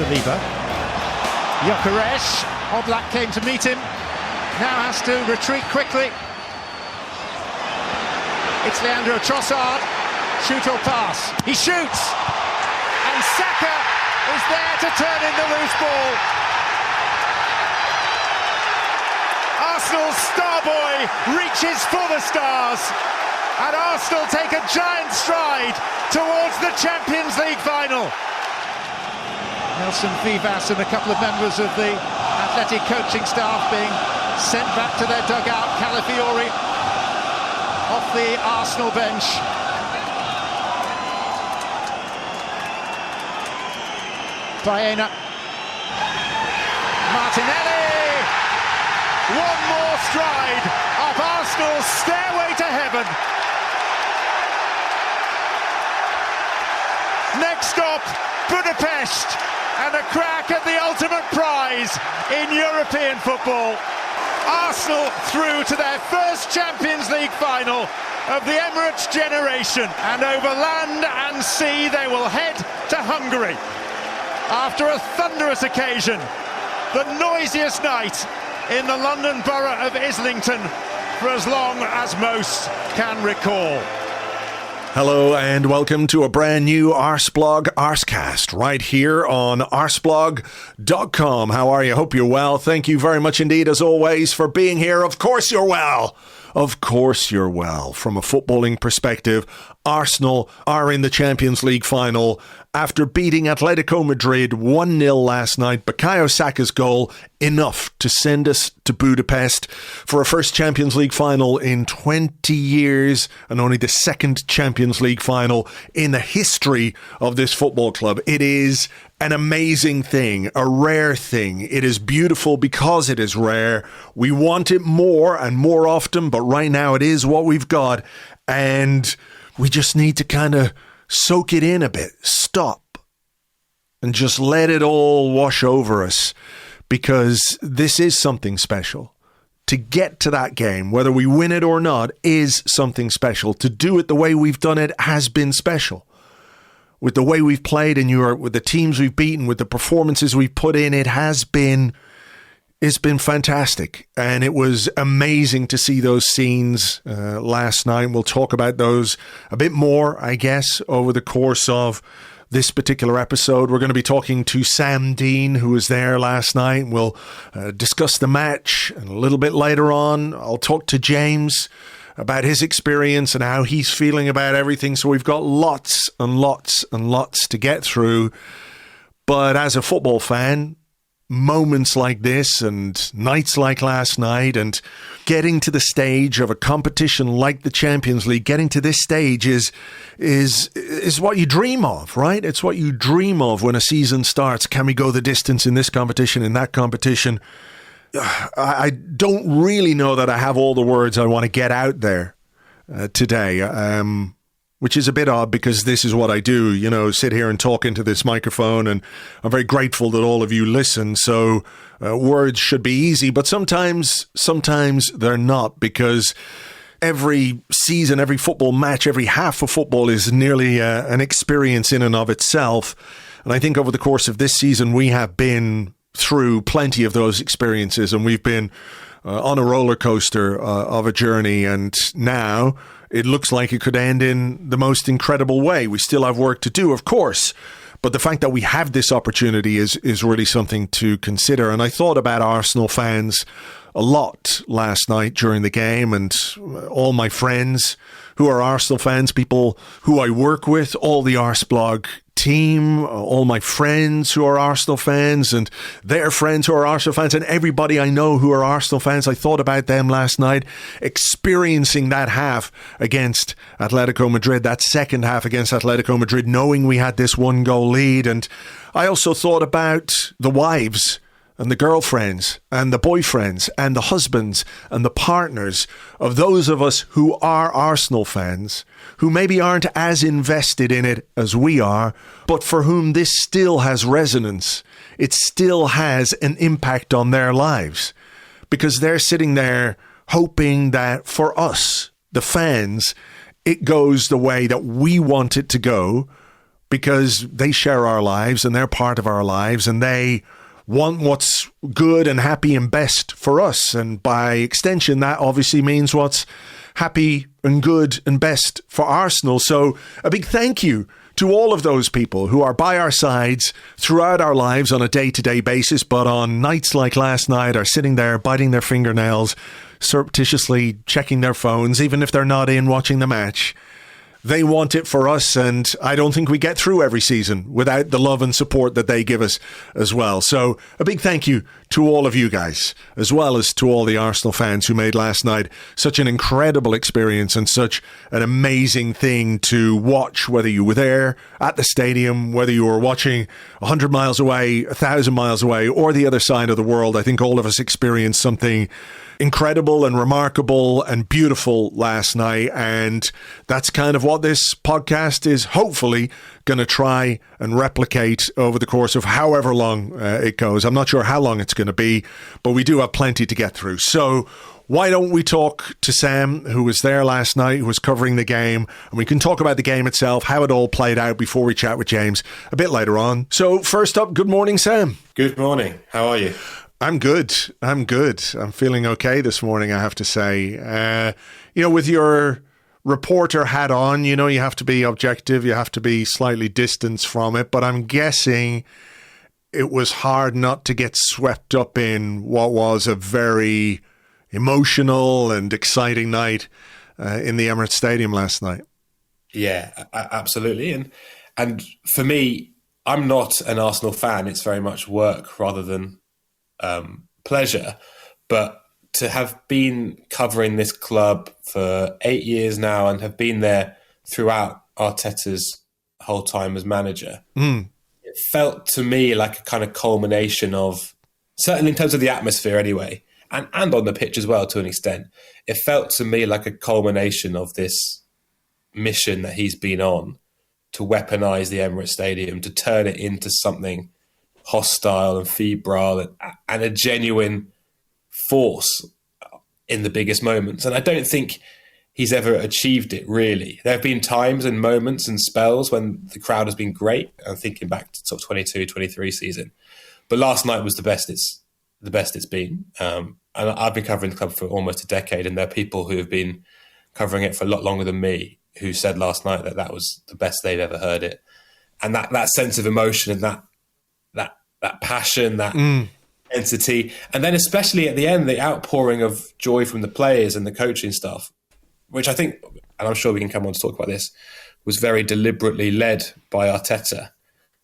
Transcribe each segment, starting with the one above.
Saliba. Gyökeres, Oblak came to meet him, now has to retreat quickly. It's Leandro Trossard, shoot or pass, he shoots! And Saka is there to turn in the loose ball. Arsenal's star boy reaches for the stars, and Arsenal take a giant stride towards the Champions League final. Nelson Vivas and a couple of members of the Athletic coaching staff being sent back to their dugout. Calafiori off the Arsenal bench. Baena. Martinelli! One more stride up Arsenal's stairway to heaven. Next stop, Budapest, and a crack at the ultimate prize in European football. Arsenal through to their first Champions League final of the Emirates generation, and over land and sea they will head to Hungary after a thunderous occasion, the noisiest night in the London borough of Islington for as long as most can recall. Hello and welcome to a brand new Arseblog Arsecast right here on arseblog.com. How are you? Hope you're well. Thank you very much indeed, as always, for being here. Of course you're well. Of course you're well. From a footballing perspective, Arsenal are in the Champions League final after beating Atletico Madrid 1-0 last night. Bukayo Saka's goal, enough to send us to Budapest for a first Champions League final in 20 years and only the second Champions League final in the history of this football club. It is an amazing thing, a rare thing. It is beautiful because it is rare. We want it more and more often, but right now it is what we've got, and we just need to kind of soak it in a bit, stop, and just let it all wash over us, because this is something special. To get to that game, whether we win it or not, is something special. To do it the way we've done it has been special. With the way we've played in Europe, with the teams we've beaten, with the performances we've put in, it's been fantastic. And it was amazing to see those scenes last night. We'll talk about those a bit more, I guess, over the course of this particular episode. We're going to be talking to Sam Dean, who was there last night. We'll discuss the match, and a little bit later on, I'll talk to James about his experience and how he's feeling about everything. So we've got lots and lots and lots to get through. But as a football fan, moments like this and nights like last night and getting to the stage of a competition like the Champions League, getting to this stage is what you dream of, right? It's what you dream of when a season starts. Can we go the distance in this competition, in that competition? I don't really know that I have all the words I want to get out there today, which is a bit odd because this is what I do, sit here and talk into this microphone, and I'm very grateful that all of you listen. So words should be easy, but sometimes they're not, because every season, every football match, every half of football is nearly an experience in and of itself. And I think over the course of this season, we have been through plenty of those experiences, and we've been on a roller coaster of a journey, and now it looks like it could end in the most incredible way. We still have work to do, of course, but the fact that we have this opportunity is really something to consider. And I thought about Arsenal fans a lot last night during the game, and all my friends who are Arsenal fans, people who I work with, all the Arseblog team, all my friends who are Arsenal fans and their friends who are Arsenal fans, and everybody I know who are Arsenal fans. I thought about them last night, experiencing that half against Atletico Madrid, that second half against Atletico Madrid, knowing we had this 1-goal lead. And I also thought about the wives and the girlfriends and the boyfriends and the husbands and the partners of those of us who are Arsenal fans, who maybe aren't as invested in it as we are, but for whom this still has resonance. It still has an impact on their lives, because they're sitting there hoping that for us, the fans, it goes the way that we want it to go, because they share our lives and they're part of our lives, and they want what's good and happy and best for us. And by extension, that obviously means what's happy and good and best for Arsenal. So a big thank you to all of those people who are by our sides throughout our lives on a day-to-day basis, but on nights like last night are sitting there biting their fingernails, surreptitiously checking their phones, even if they're not in watching the match. They want it for us, and I don't think we get through every season without the love and support that they give us as well. So a big thank you to all of you guys, as well as to all the Arsenal fans who made last night such an incredible experience and such an amazing thing to watch, whether you were there at the stadium, whether you were watching 100 miles away, 1,000 miles away, or the other side of the world. I think all of us experienced something incredible and remarkable and beautiful last night, and that's kind of what this podcast is hopefully going to try and replicate over the course of however long it goes. I'm not sure how long it's going to be, but we do have plenty to get through. So why don't we talk to Sam, who was there last night, who was covering the game, and we can talk about the game itself, how it all played out, before we chat with James a bit later on. So first up, good morning, Sam. Good morning. How are you? I'm good. I'm feeling okay this morning, I have to say. With your reporter hat on, you have to be objective. You have to be slightly distanced from it. But I'm guessing it was hard not to get swept up in what was a very emotional and exciting night in the Emirates Stadium last night. Yeah, absolutely. And for me, I'm not an Arsenal fan. It's very much work rather than pleasure, but to have been covering this club for 8 years now and have been there throughout Arteta's whole time as manager, it felt to me like a kind of culmination of, certainly in terms of the atmosphere anyway, and on the pitch as well to an extent, it felt to me like a culmination of this mission that he's been on to weaponize the Emirates Stadium, to turn it into something hostile and febrile and a genuine force in the biggest moments. And I don't think he's ever achieved it, really. There have been times and moments and spells when the crowd has been great. I'm thinking back to sort of 22-23 season. But last night was the best it's been. And I've been covering the club for almost a decade, and there are people who have been covering it for a lot longer than me who said last night that was the best they'd ever heard it. And that sense of emotion and that passion, that entity, and then especially at the end, the outpouring of joy from the players and the coaching staff, which I think, and I'm sure we can come on to talk about this, was very deliberately led by Arteta.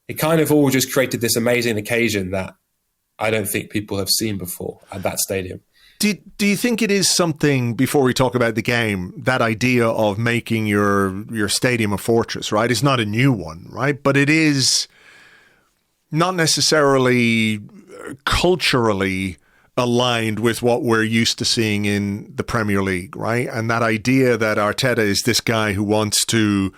It kind of all just created this amazing occasion that I don't think people have seen before at that stadium. Do you think it is something, before we talk about the game, that idea of making your stadium a fortress, right? It's not a new one, right? But it is not necessarily culturally aligned with what we're used to seeing in the Premier League, right? And that idea that Arteta is this guy who wants to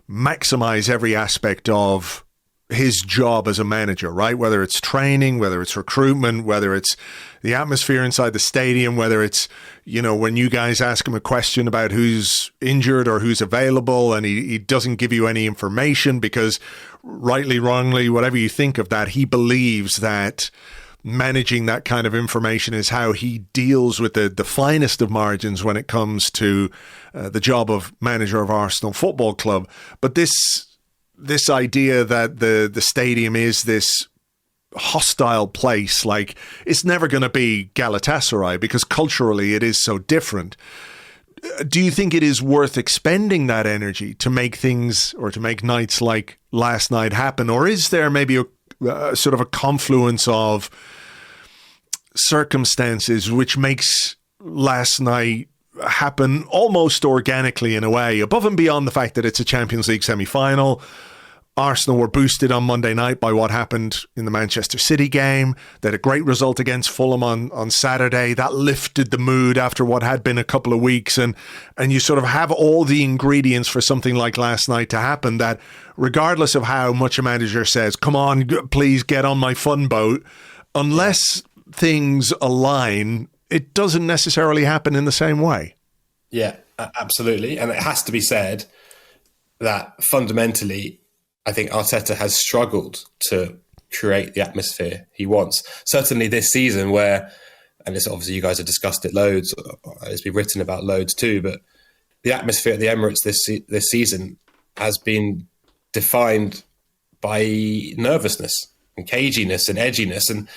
maximize every aspect of his job as a manager, right? Whether it's training, whether it's recruitment, whether it's the atmosphere inside the stadium, whether it's, when you guys ask him a question about who's injured or who's available and he doesn't give you any information because rightly, wrongly, whatever you think of that, he believes that managing that kind of information is how he deals with the finest of margins when it comes to the job of manager of Arsenal Football Club. But this idea that the stadium is this hostile place, like it's never going to be Galatasaray because culturally it is so different. Do you think it is worth expending that energy to make things or to make nights like last night happen? Or is there maybe a sort of a confluence of circumstances which makes last night happen almost organically in a way, above and beyond the fact that it's a Champions League semi-final? Arsenal were boosted on Monday night by what happened in the Manchester City game. They had a great result against Fulham on Saturday. That lifted the mood after what had been a couple of weeks. And you sort of have all the ingredients for something like last night to happen, that regardless of how much a manager says, come on, please get on my fun boat, unless things align, it doesn't necessarily happen in the same way. Yeah, absolutely. And it has to be said that fundamentally, I think Arteta has struggled to create the atmosphere he wants. Certainly this season where, and it's obviously you guys have discussed it loads, it's been written about loads too, but the atmosphere at the Emirates this season has been defined by nervousness and caginess and edginess. And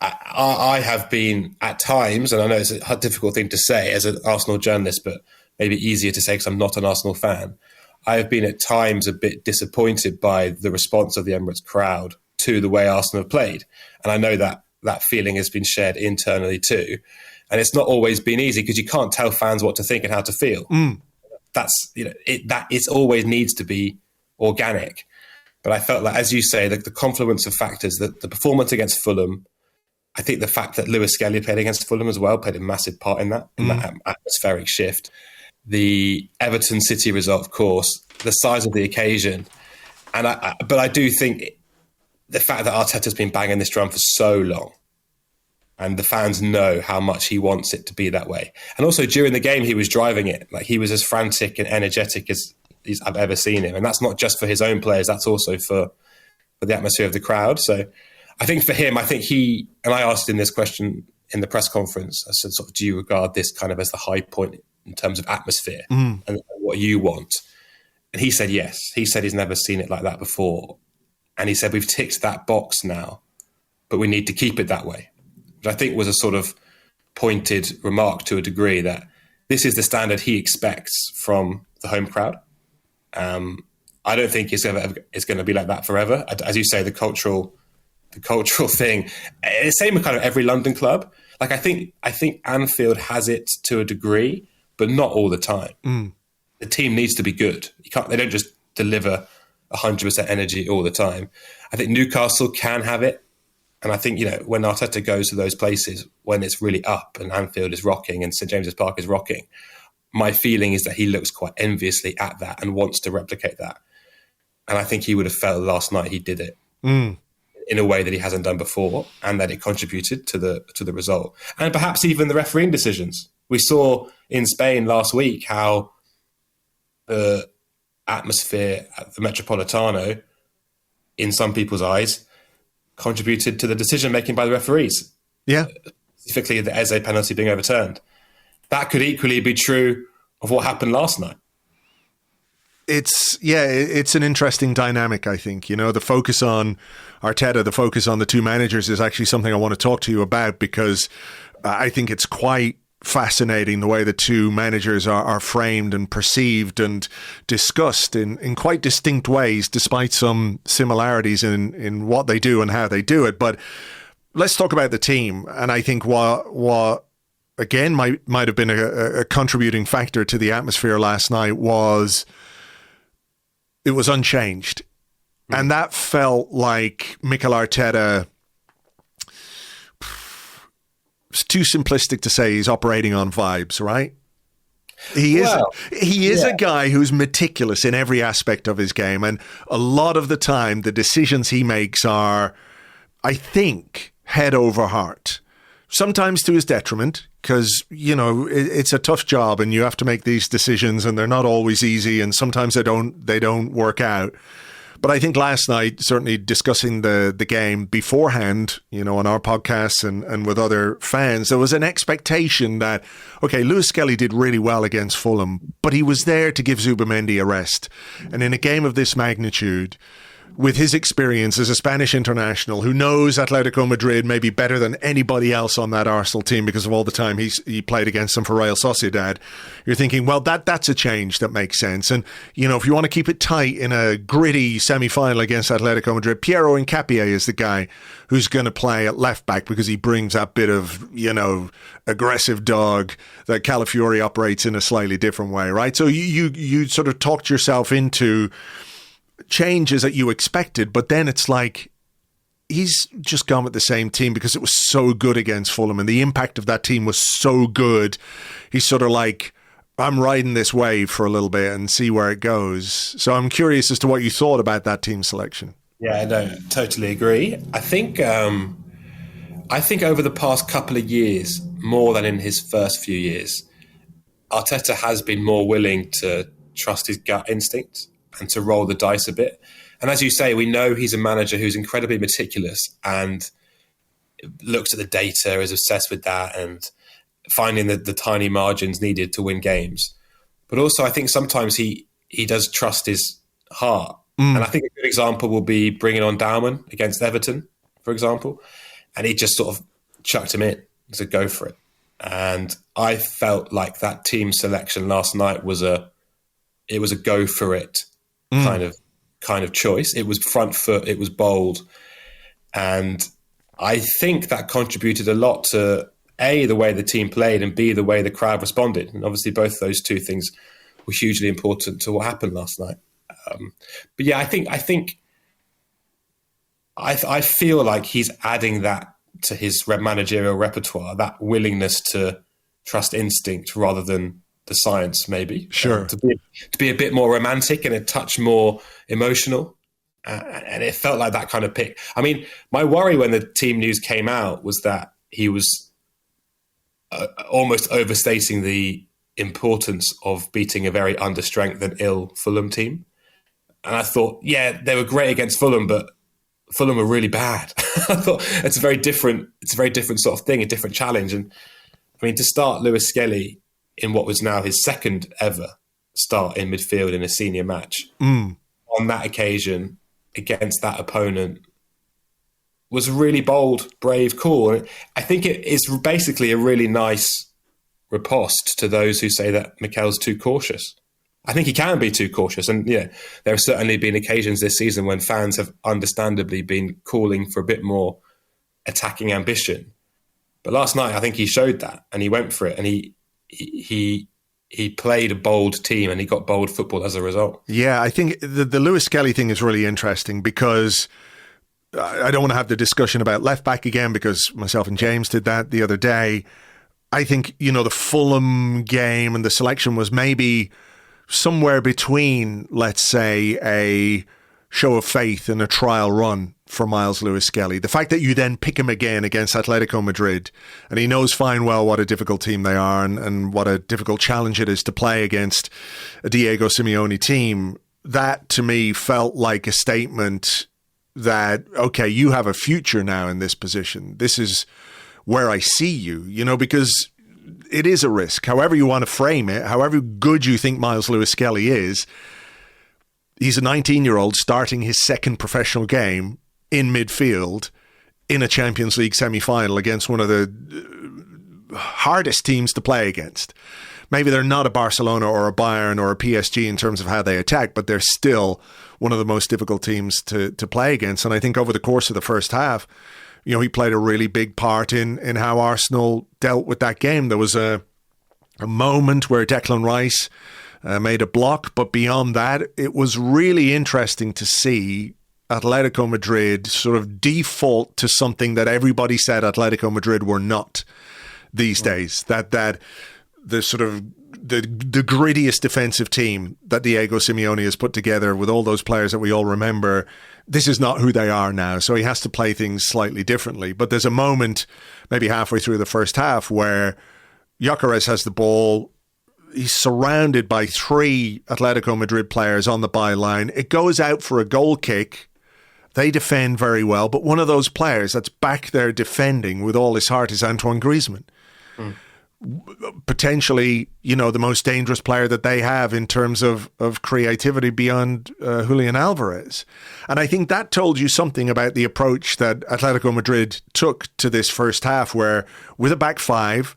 I have been at times, and I know it's a difficult thing to say as an Arsenal journalist, but maybe easier to say because I'm not an Arsenal fan. I have been at times a bit disappointed by the response of the Emirates crowd to the way Arsenal have played. And I know that feeling has been shared internally too. And it's not always been easy because you can't tell fans what to think and how to feel. That's, it always needs to be organic. But I felt like, as you say, the confluence of factors, the performance against Fulham, I think the fact that Lewis Skelly played against Fulham as well played a massive part in that atmospheric shift. The Everton City result, of course, the size of the occasion. But I do think the fact that Arteta's been banging this drum for so long, and the fans know how much he wants it to be that way. And also during the game, he was driving it. Like, he was as frantic and energetic as I've ever seen him. And that's not just for his own players, that's also for the atmosphere of the crowd. So I think for him, and I asked him this question in the press conference, I said, sort of, do you regard this kind of as the high point in terms of atmosphere and what you want? And he said yes. He said he's never seen it like that before. And he said, we've ticked that box now, but we need to keep it that way. Which I think was a sort of pointed remark to a degree, that this is the standard he expects from the home crowd. I don't think it's going to be like that forever. As you say, the cultural thing, it's the same with kind of every London club. Like, I think Anfield has it to a degree, but not all the time. The team needs to be good. They don't just deliver 100% energy all the time. I think Newcastle can have it. And I think, when Arteta goes to those places, when it's really up and Anfield is rocking and St James's Park is rocking, my feeling is that he looks quite enviously at that and wants to replicate that. And I think he would have felt last night he did it in a way that he hasn't done before, and that it contributed to the result. And perhaps even the refereeing decisions. We saw in Spain last week how the atmosphere at the Metropolitano, in some people's eyes, contributed to the decision-making by the referees. Yeah. Specifically the Eze penalty being overturned. That could equally be true of what happened last night. It's an interesting dynamic, I think. The focus on Arteta, the focus on the two managers is actually something I want to talk to you about, because I think it's quite fascinating the way the two managers are framed and perceived and discussed in quite distinct ways, despite some similarities in what they do and how they do it. But let's talk about the team. And I think what again might have been a contributing factor to the atmosphere last night was it was unchanged. And that felt like Mikel Arteta, it's too simplistic to say he's operating on vibes, right? He is a guy who's meticulous in every aspect of his game. And a lot of the time, the decisions he makes are, I think, head over heart. Sometimes to his detriment, because, it's a tough job and you have to make these decisions and they're not always easy, and sometimes they don't work out. But I think last night, certainly discussing the game beforehand, on our podcasts and with other fans, there was an expectation that, okay, Lewis Skelly did really well against Fulham, but he was there to give Zubimendi a rest. And in a game of this magnitude, with his experience as a Spanish international who knows Atletico Madrid maybe better than anybody else on that Arsenal team because of all the time he played against them for Real Sociedad, you're thinking, well, that's a change that makes sense. And, if you want to keep it tight in a gritty semi-final against Atletico Madrid, Piero Hincapié is the guy who's going to play at left back because he brings that bit of, aggressive dog that Calafiori operates in a slightly different way, right? So you sort of talked yourself into changes that you expected, but then it's like he's just gone with the same team because it was so good against Fulham and the impact of that team was so good. He's sort of like, I'm riding this wave for a little bit and see where it goes. So I'm curious as to what you thought about that team selection. Yeah, I don't totally agree. I think over the past couple of years, more than in his first few years, Arteta has been more willing to trust his gut instinct and to roll the dice a bit. And as you say, we know he's a manager who's incredibly meticulous and looks at the data, is obsessed with that, and finding the tiny margins needed to win games. But also, I think sometimes he does trust his heart. And I think a good example will be bringing on Dowman against Everton, for example. And he just sort of chucked him in and said, go for it. And I felt like that team selection last night was a go for it kind of choice. It was front foot, it was bold. And I think that contributed a lot to A, the way the team played, and B, the way the crowd responded. And obviously both those two things were hugely important to what happened last night. But yeah, I feel like he's adding that to his managerial repertoire, that willingness to trust instinct rather than the science, maybe. Sure. To be a bit more romantic and a touch more emotional. And it felt like that kind of pick. I mean, my worry when the team news came out was that he was almost overstating the importance of beating a very understrength and ill Fulham team. And I thought, yeah, they were great against Fulham, but Fulham were really bad. I thought it's a very different sort of thing, a different challenge. And I mean, to start Lewis Skelly in what was now his second ever start in midfield in a senior match on that occasion against that opponent was a really bold, brave call. And I think it is basically a really nice riposte to those who say that Mikel's too cautious. I think he can be too cautious. And yeah, there have certainly been occasions this season when fans have understandably been calling for a bit more attacking ambition. But last night, I think he showed that and he went for it, and he played a bold team and he got bold football as a result. Yeah, I think the Lewis Skelly thing is really interesting because I don't want to have the discussion about left back again because myself and James did that the other day. I think, the Fulham game and the selection was maybe somewhere between, let's say, a show of faith and a trial run for Miles Lewis Skelly. The fact that you then pick him again against Atletico Madrid, and he knows fine well what a difficult team they are and what a difficult challenge it is to play against a Diego Simeone team, that to me felt like a statement that, okay, you have a future now in this position. This is where I see you, because it is a risk. However you want to frame it, however good you think Miles Lewis Skelly is, he's a 19-year-old starting his second professional game in midfield in a Champions League semi-final against one of the hardest teams to play against. Maybe they're not a Barcelona or a Bayern or a PSG in terms of how they attack, but they're still one of the most difficult teams to play against. And I think over the course of the first half, he played a really big part in how Arsenal dealt with that game. There was a moment where Declan Rice made a block, but beyond that, it was really interesting to see Atletico Madrid sort of default to something that everybody said Atletico Madrid were not these days. That the sort of the grittiest defensive team that Diego Simeone has put together with all those players that we all remember, this is not who they are now. So he has to play things slightly differently. But there's a moment, maybe halfway through the first half, where Gyökeres has the ball. He's surrounded by three Atletico Madrid players on the byline. It goes out for a goal kick. They defend very well. But one of those players that's back there defending with all his heart is Antoine Griezmann. Potentially, the most dangerous player that they have in terms of creativity beyond Julian Alvarez. And I think that told you something about the approach that Atletico Madrid took to this first half, where with a back five,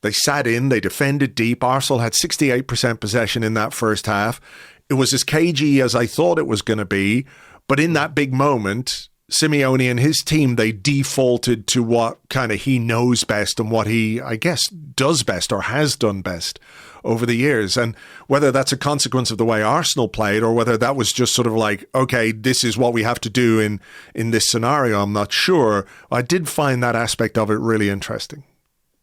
they sat in, they defended deep. Arsenal had 68% possession in that first half. It was as cagey as I thought it was going to be. But in that big moment, Simeone and his team, they defaulted to what kind of he knows best and what he, I guess, does best or has done best over the years. And whether that's a consequence of the way Arsenal played or whether that was just sort of like, okay, this is what we have to do in this scenario, I'm not sure. I did find that aspect of it really interesting.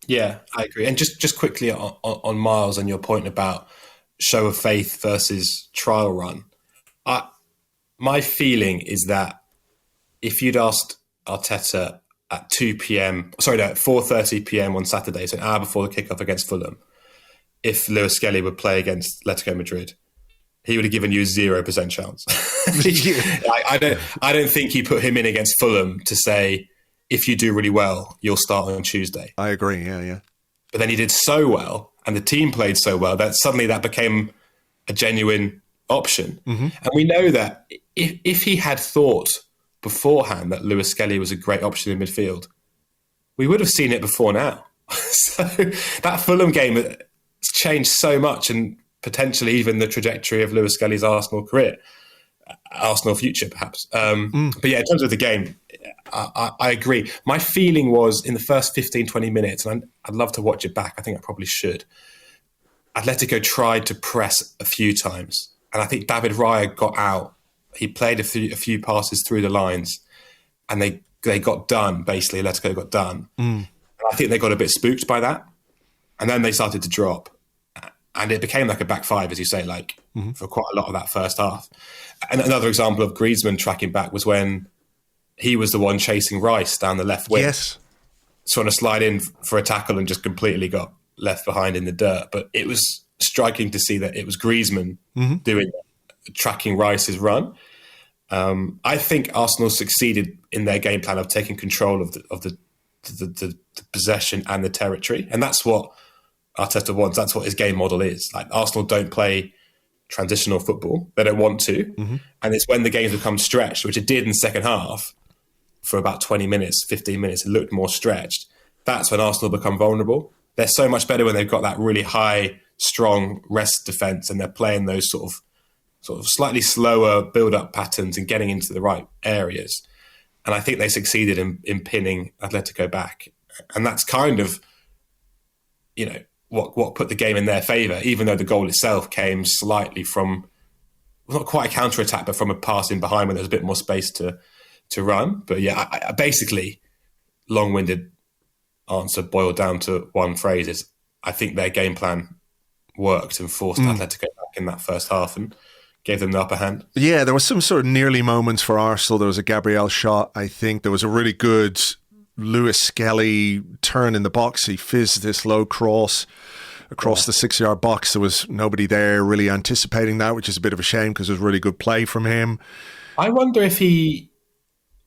Yeah, I agree. And just quickly on Miles and your point about show of faith versus trial run, my feeling is that if you'd asked Arteta at 4:30 p.m. on Saturday, so an hour before the kickoff against Fulham, if Lewis Skelly would play against Atletico Madrid, he would have given you a 0% chance. I don't think he put him in against Fulham to say, if you do really well, you'll start on Tuesday. I agree, yeah. But then he did so well, and the team played so well, that suddenly that became a genuine option. Mm-hmm. And we know that if he had thought beforehand that Lewis Skelly was a great option in midfield, we would have seen it before now. So that Fulham game has changed so much, and potentially even the trajectory of Lewis Skelly's Arsenal career, Arsenal future perhaps. But yeah, in terms of the game, I agree. My feeling was in the first 15, 20 minutes, and I'd love to watch it back, I think I probably should, Atletico tried to press a few times. And I think David Raya got out. He played a few passes through the lines, and they got done, basically. Atletico got done. And I think they got a bit spooked by that. And then they started to drop. And it became like a back five, as you say, for quite a lot of that first half. And another example of Griezmann tracking back was when he was the one chasing Rice down the left wing. Yes. Trying to slide in for a tackle and just completely got left behind in the dirt. But it was striking to see that it was Griezmann doing that, tracking Rice's run. I think Arsenal succeeded in their game plan of taking control of the possession and the territory. And that's what Arteta wants. That's what his game model is. Like, Arsenal don't play transitional football. They don't want to. Mm-hmm. And it's when the games become stretched, which it did in the second half, for about 20 minutes, 15 minutes, it looked more stretched. That's when Arsenal become vulnerable. They're so much better when they've got that really high, strong rest defence, and they're playing those sort of slightly slower build-up patterns and getting into the right areas. And I think they succeeded in pinning Atletico back. And that's kind of, what put the game in their favour, even though the goal itself came slightly from, not quite a counter-attack, but from a pass in behind when there was a bit more space to run. But yeah, I basically, long-winded answer boiled down to one phrase is, I think their game plan worked and forced Atletico back in that first half and gave them the upper hand. Yeah, there was some sort of nearly moments for Arsenal. There was a Gabriel shot, I think. There was a really good Lewis Skelly turn in the box. He fizzed this low cross across the 6-yard box. There was nobody there really anticipating that, which is a bit of a shame because it was really good play from him. I wonder if he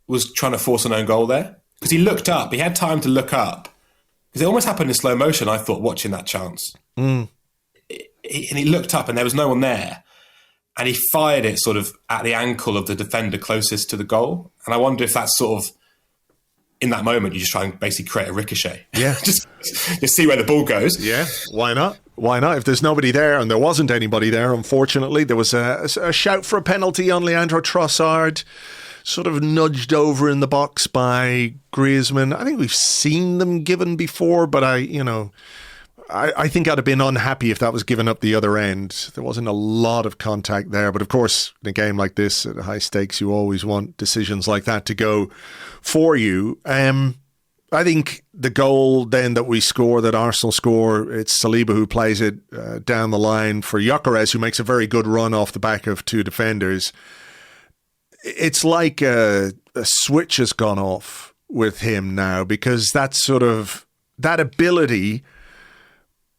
was trying to force an own goal there, because he looked up. He had time to look up, because it almost happened in slow motion, I thought, watching that chance. And he looked up and there was no one there. And he fired it sort of at the ankle of the defender closest to the goal. And I wonder if that's sort of, in that moment, you just try and basically create a ricochet. Yeah. just see where the ball goes. Yeah, why not? Why not? If there's nobody there, and there wasn't anybody there, unfortunately, there was a shout for a penalty on Leandro Trossard, sort of nudged over in the box by Griezmann. I think we've seen them given before, but I think I'd have been unhappy if that was given up the other end. There wasn't a lot of contact there. But of course, in a game like this, at high stakes, you always want decisions like that to go for you. I think the goal then that we score, that Arsenal score, it's Saliba who plays it down the line for Gyökeres, who makes a very good run off the back of two defenders. It's like a switch has gone off with him now, because that ability...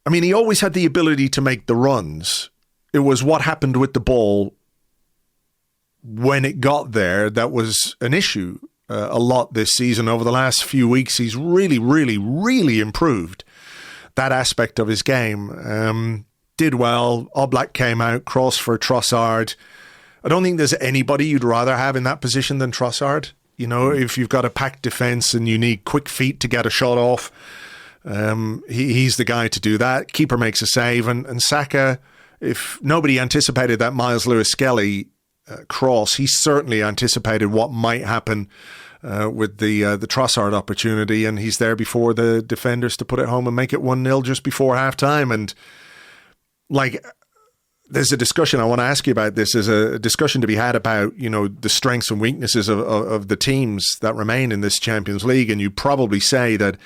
I mean, he always had the ability to make the runs. It was what happened with the ball when it got there that was an issue a lot this season. Over the last few weeks, he's really, really, really improved that aspect of his game. Did well. Oblak came out, cross for Trossard. I don't think there's anybody you'd rather have in that position than Trossard. If you've got a packed defence and you need quick feet to get a shot off, he's the guy to do that. Keeper makes a save, and Saka, if nobody anticipated that Miles Lewis-Skelly cross, he certainly anticipated what might happen with the Trossard opportunity, and he's there before the defenders to put it home and make it 1-0 just before half-time. And there's a discussion, I want to ask you about this, there's a discussion to be had about, the strengths and weaknesses of the teams that remain in this Champions League, and you probably say that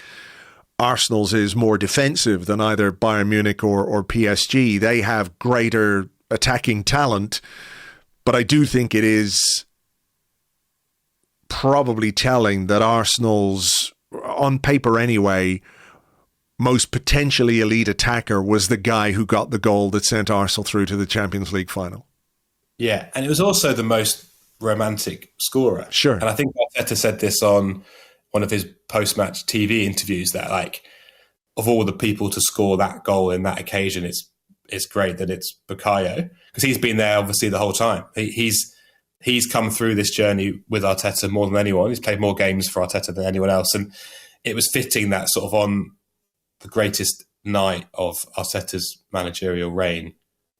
Arsenal's is more defensive than either Bayern Munich or PSG. They have greater attacking talent, but I do think it is probably telling that Arsenal's, on paper anyway, most potentially elite attacker was the guy who got the goal that sent Arsenal through to the Champions League final. Yeah, and it was also the most romantic scorer. Sure. And I think Arteta said this on one of his post-match TV interviews that, like, of all the people to score that goal in that occasion, it's great that it's Bukayo, because he's been there obviously the whole time. He's come through this journey with Arteta more than anyone. He's played more games for Arteta than anyone else, and it was fitting that sort of on the greatest night of Arteta's managerial reign,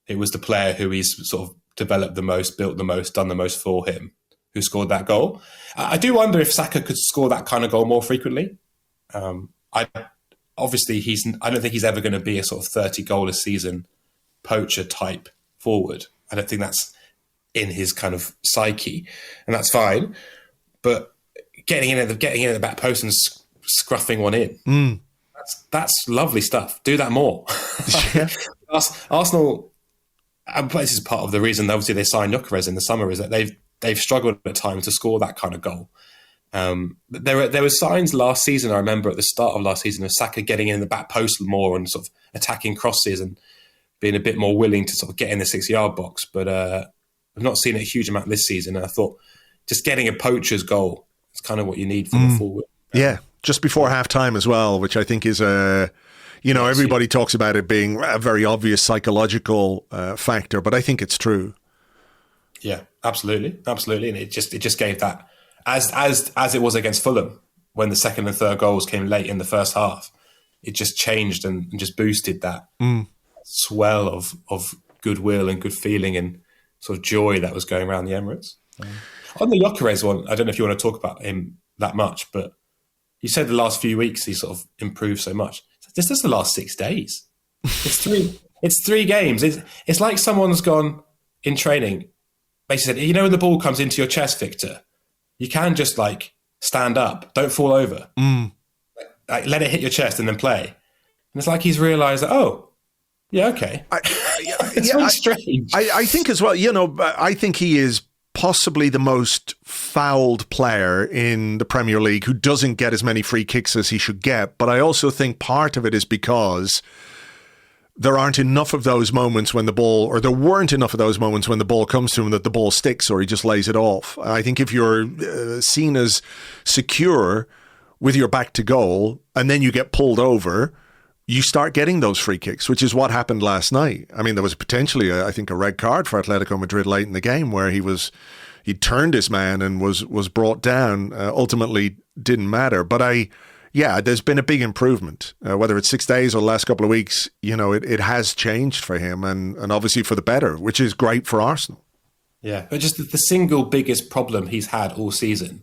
it was the player who he's sort of developed the most, built the most, done the most for him, who scored that goal. I do wonder if Saka could score that kind of goal more frequently. I don't think he's ever going to be a sort of 30 goal a season poacher type forward. I don't think that's in his kind of psyche, and that's fine. But getting in at the back post and scruffing one in, that's lovely stuff. Do that more. Yeah. Arsenal, and this is part of the reason obviously they signed Gyökeres in the summer, is that they've struggled at times to score that kind of goal. There were signs last season, I remember at the start of last season, of Saka getting in the back post more and sort of attacking crosses and being a bit more willing to sort of get in the 6-yard box. But I've not seen it a huge amount this season. And I thought just getting a poacher's goal is kind of what you need from a forward. Yeah, just before half-time as well, which I think is everybody talks about it being a very obvious psychological factor, but I think it's true. Yeah, absolutely. And it just gave that, as it was against Fulham, when the second and third goals came late in the first half, it just changed and just boosted that swell of goodwill and good feeling and sort of joy that was going around the Emirates. On the Gyökeres one, I don't know if you want to talk about him that much, but you said the last few weeks he sort of improved so much. This is the last 6 days. It's three games. It's like someone's gone in training, basically said, when the ball comes into your chest, Victor, you can just like stand up, don't fall over. Like, let it hit your chest and then play. And it's like he's realised that, yeah, okay. It's really strange. I think as well, I think he is possibly the most fouled player in the Premier League who doesn't get as many free kicks as he should get. But I also think part of it is because there aren't enough of those moments when the ball, or there weren't enough of those moments when the ball comes to him that the ball sticks or he just lays it off. I think if you're seen as secure with your back to goal and then you get pulled over, you start getting those free kicks, which is what happened last night. I mean, there was potentially, I think, a red card for Atletico Madrid late in the game where he turned his man and was brought down. Ultimately, didn't matter. But there's been a big improvement. Whether it's 6 days or the last couple of weeks, it has changed for him and obviously for the better, which is great for Arsenal. Yeah, but just the single biggest problem he's had all season,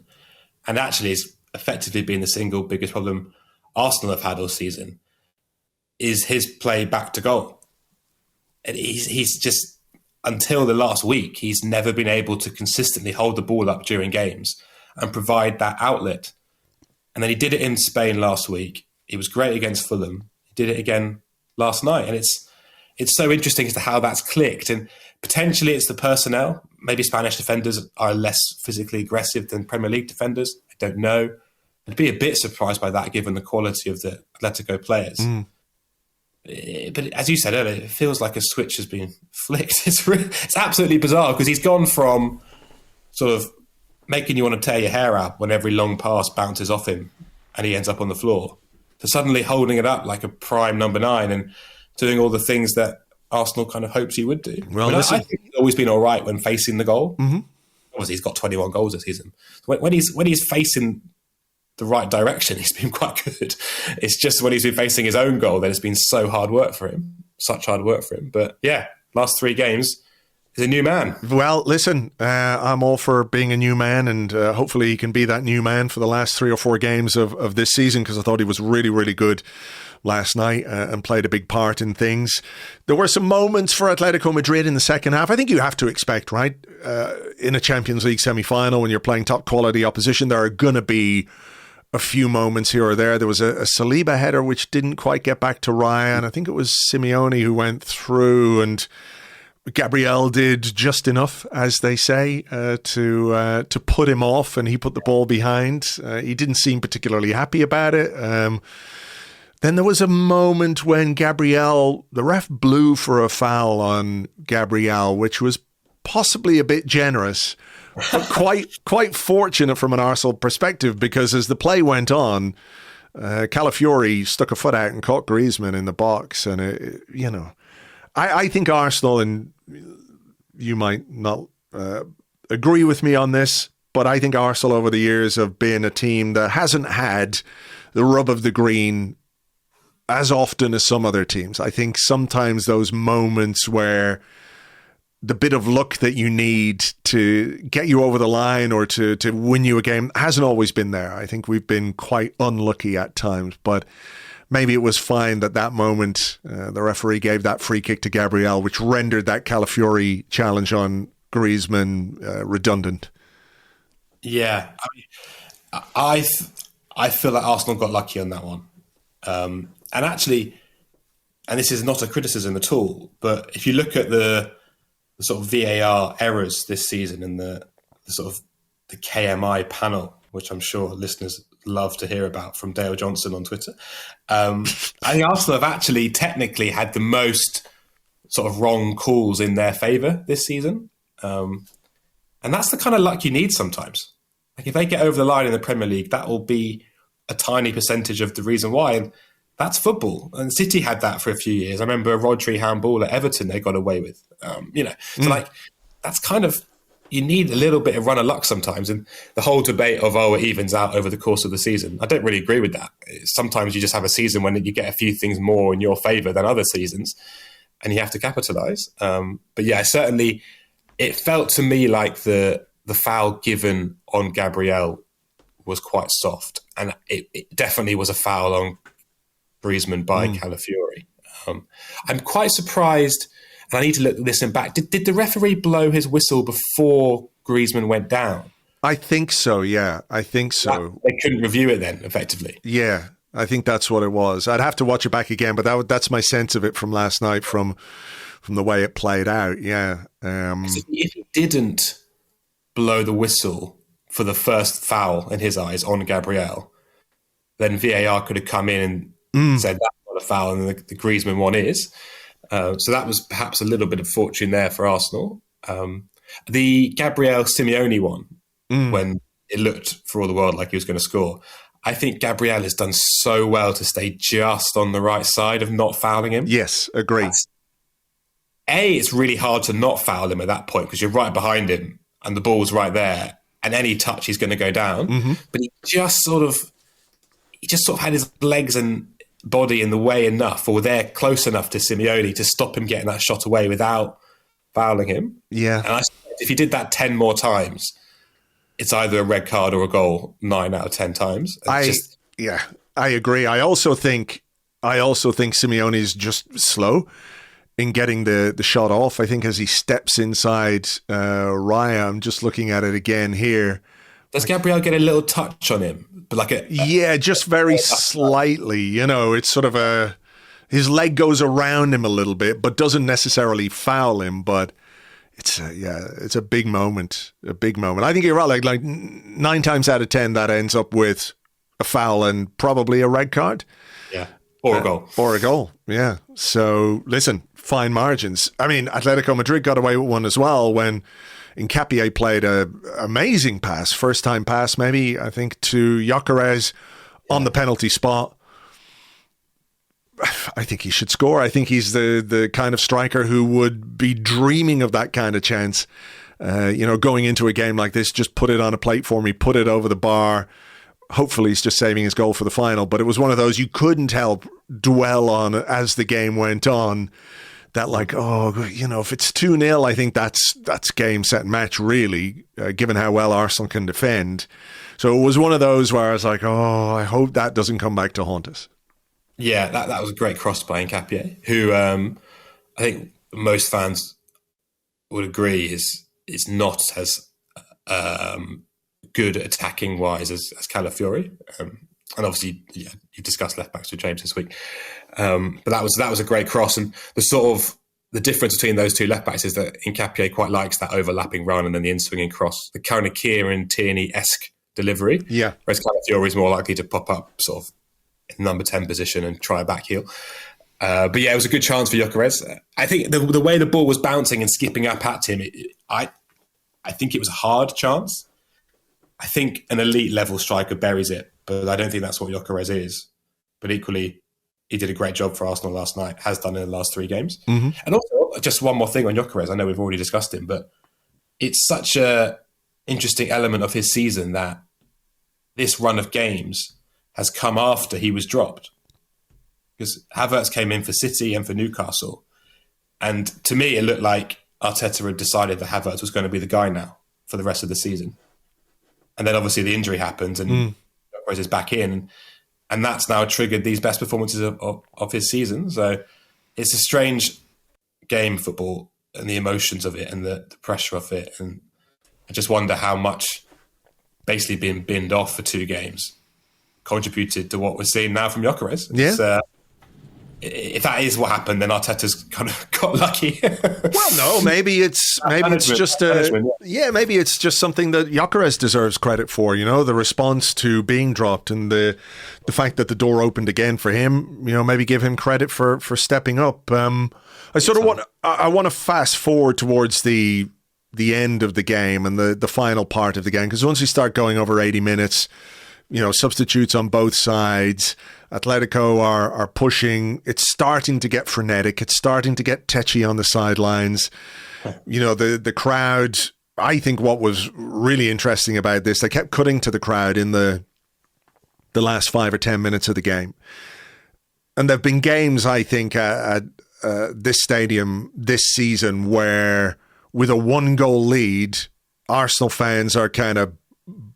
and actually it's effectively been the single biggest problem Arsenal have had all season, is his play back to goal. And he's just, until the last week, he's never been able to consistently hold the ball up during games and provide that outlet. And then he did it in Spain last week. He was great against Fulham. He did it again last night. And it's so interesting as to how that's clicked. And potentially it's the personnel. Maybe Spanish defenders are less physically aggressive than Premier League defenders. I don't know. I'd be a bit surprised by that given the quality of the Atletico players. But as you said earlier, it feels like a switch has been flicked. It's absolutely bizarre because he's gone from sort of making you want to tear your hair out when every long pass bounces off him and he ends up on the floor, to suddenly holding it up like a prime number 9 and doing all the things that Arsenal kind of hopes he would do. Well, I think he's always been all right when facing the goal. Obviously, he's got 21 goals this season. When he's facing the right direction, he's been quite good. It's just when he's been facing his own goal that it's been such hard work for him. But yeah, last 3 games, he's a new man. Well, listen, I'm all for being a new man, and hopefully he can be that new man for the last 3 or 4 games of this season, because I thought he was really, really good last night and played a big part in things. There were some moments for Atletico Madrid in the second half. I think you have to expect, right? In a Champions League semi-final, when you're playing top quality opposition, there are going to be a few moments here or there. There was a Saliba header which didn't quite get back to Ryan. I think it was Simeone who went through, and Gabriel did just enough, as they say, to put him off, and he put the ball behind. He didn't seem particularly happy about it. Then there was a moment when the ref blew for a foul on Gabriel, which was possibly a bit generous, but quite fortunate from an Arsenal perspective, because as the play went on, Calafiori stuck a foot out and caught Griezmann in the box. And, I think Arsenal, and you might not agree with me on this, but I think Arsenal over the years have been a team that hasn't had the rub of the green as often as some other teams. I think sometimes those moments where the bit of luck that you need to get you over the line or to win you a game hasn't always been there. I think we've been quite unlucky at times, but maybe it was fine that moment the referee gave that free kick to Gabriel, which rendered that Calafiori challenge on Griezmann redundant. Yeah, I feel like Arsenal got lucky on that one. And actually, and this is not a criticism at all, but if you look at the sort of VAR errors this season and the sort of the KMI panel, which I'm sure listeners love to hear about from Dale Johnson on Twitter, I think Arsenal have actually technically had the most sort of wrong calls in their favour this season. And that's the kind of luck you need sometimes. Like if they get over the line in the Premier League, that will be a tiny percentage of the reason why. And that's football. And City had that for a few years. I remember a Rodri handball at Everton they got away with. So like that's kind of, you need a little bit of run of luck sometimes. And the whole debate of, it evens out over the course of the season, I don't really agree with that. Sometimes you just have a season when you get a few things more in your favour than other seasons and you have to capitalise. But yeah, certainly it felt to me like the foul given on Gabriel was quite soft. And it definitely was a foul on Griezmann by Calafiori. I'm quite surprised, and I need to listen back. Did the referee blow his whistle before Griezmann went down? I think so, yeah. I think so. They couldn't review it then, effectively. Yeah, I think that's what it was. I'd have to watch it back again, but that's my sense of it from last night, from the way it played out, yeah. If he didn't blow the whistle for the first foul, in his eyes, on Gabriel, then VAR could have come in and said that's not a foul, and the Griezmann one is. So that was perhaps a little bit of fortune there for Arsenal. The Gabriel Simeone one, when it looked for all the world like he was going to score, I think Gabriel has done so well to stay just on the right side of not fouling him. Yes, agree. It's really hard to not foul him at that point because you're right behind him and the ball's right there, and any touch he's going to go down. But he just sort of had his legs and body in the way enough, or they're close enough to Simeone to stop him getting that shot away without fouling him. Yeah. And if he did that 10 more times, it's either a red card or a goal 9 out of 10 times. I agree. I also think Simeone is just slow in getting the shot off. I think as he steps inside Raya, I'm just looking at it again here. Does Gabriel get a little touch on him? But just very slightly. It's sort of his leg goes around him a little bit, but doesn't necessarily foul him. But it's a big moment. A big moment. I think you're right. Like 9 times out of 10, that ends up with a foul and probably a red card. Yeah. Or a goal. Or a goal. Yeah. So listen, fine margins. I mean, Atletico Madrid got away with one as well when Nketiah played an amazing pass, first time pass maybe, I think, to Gyökeres on the penalty spot. I think he should score. I think he's the kind of striker who would be dreaming of that kind of chance. Going into a game like this, just put it on a plate for me, put it over the bar. Hopefully he's just saving his goal for the final. But it was one of those you couldn't help dwell on as the game went on. That if it's 2-0, I think that's game, set, match, really, given how well Arsenal can defend. So it was one of those where I was like, I hope that doesn't come back to haunt us. Yeah, that was a great cross by Nketiah, who I think most fans would agree is not as good attacking wise as Calafiori. And obviously, you discussed left backs with James this week. But that was a great cross, and the difference between those two left backs is that Nketiah quite likes that overlapping run and then the in-swinging cross, the kind of Kieran Tierney-esque delivery. Yeah. Whereas Calafiori is more likely to pop up sort of in number 10 position and try a back heel. But yeah, it was a good chance for Gyökeres. I think the way the ball was bouncing and skipping up at him, I think it was a hard chance. I think an elite level striker buries it, but I don't think that's what Gyökeres is. But equally, he did a great job for Arsenal last night, has done in the last 3 games. Mm-hmm. And also, just one more thing on Gyökeres. I know we've already discussed him, but it's such a interesting element of his season that this run of games has come after he was dropped. Because Havertz came in for City and for Newcastle. And to me, it looked like Arteta had decided that Havertz was going to be the guy now for the rest of the season. And then obviously the injury happens and Gyökeres is back in. And that's now triggered these best performances of his season. So it's a strange game, football, and the emotions of it and the pressure of it. And I just wonder how much basically being binned off for 2 games contributed to what we're seeing now from Gyökeres. Yeah. If that is what happened, then Arteta's kind of got lucky. Well, no, maybe it's just maybe it's just something that Gyökeres deserves credit for. You know, the response to being dropped and the fact that the door opened again for him. You know, maybe give him credit for stepping up. I want to fast forward towards the end of the game and the final part of the game, because once we start going over 80 minutes, you know, substitutes on both sides. Atletico are pushing. It's starting to get frenetic. It's starting to get tetchy on the sidelines. You know, the crowd, I think what was really interesting about this, they kept cutting to the crowd in the last 5 or 10 minutes of the game. And there have been games, I think, at this stadium this season where with a 1-goal lead, Arsenal fans are kind of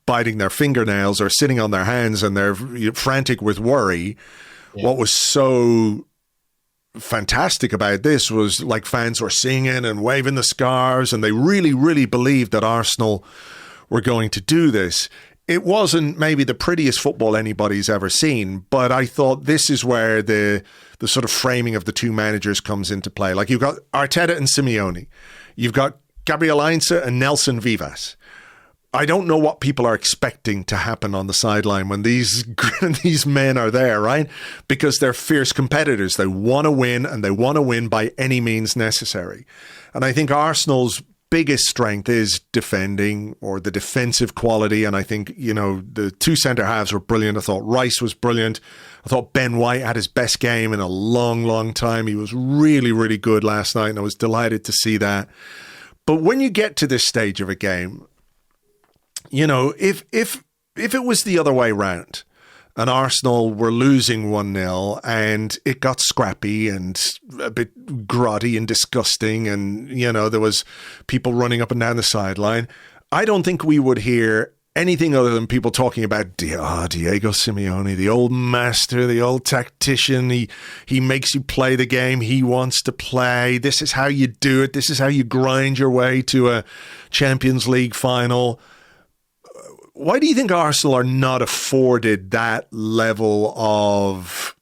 biting their fingernails or sitting on their hands and they're frantic with worry. Yeah. What was so fantastic about this was like fans were singing and waving the scarves and they really, really believed that Arsenal were going to do this. It wasn't maybe the prettiest football anybody's ever seen, but I thought this is where the sort of framing of the 2 managers comes into play. Like you've got Arteta and Simeone. You've got Gabriel Heinze and Nelson Vivas. I don't know what people are expecting to happen on the sideline when these men are there, right? Because they're fierce competitors. They want to win, and they want to win by any means necessary. And I think Arsenal's biggest strength is defending, or the defensive quality. And I think, you know, the 2 centre-halves were brilliant. I thought Rice was brilliant. I thought Ben White had his best game in a long, long time. He was really, really good last night, and I was delighted to see that. But when you get to this stage of a game, you know, if it was the other way round and Arsenal were losing 1-0 and it got scrappy and a bit grotty and disgusting and, you know, there was people running up and down the sideline, I don't think we would hear anything other than people talking about Diego Simeone, the old master, the old tactician. He makes you play the game he wants to play. This is how you do it. This is how you grind your way to a Champions League final. Why do you think Arsenal are not afforded that level of,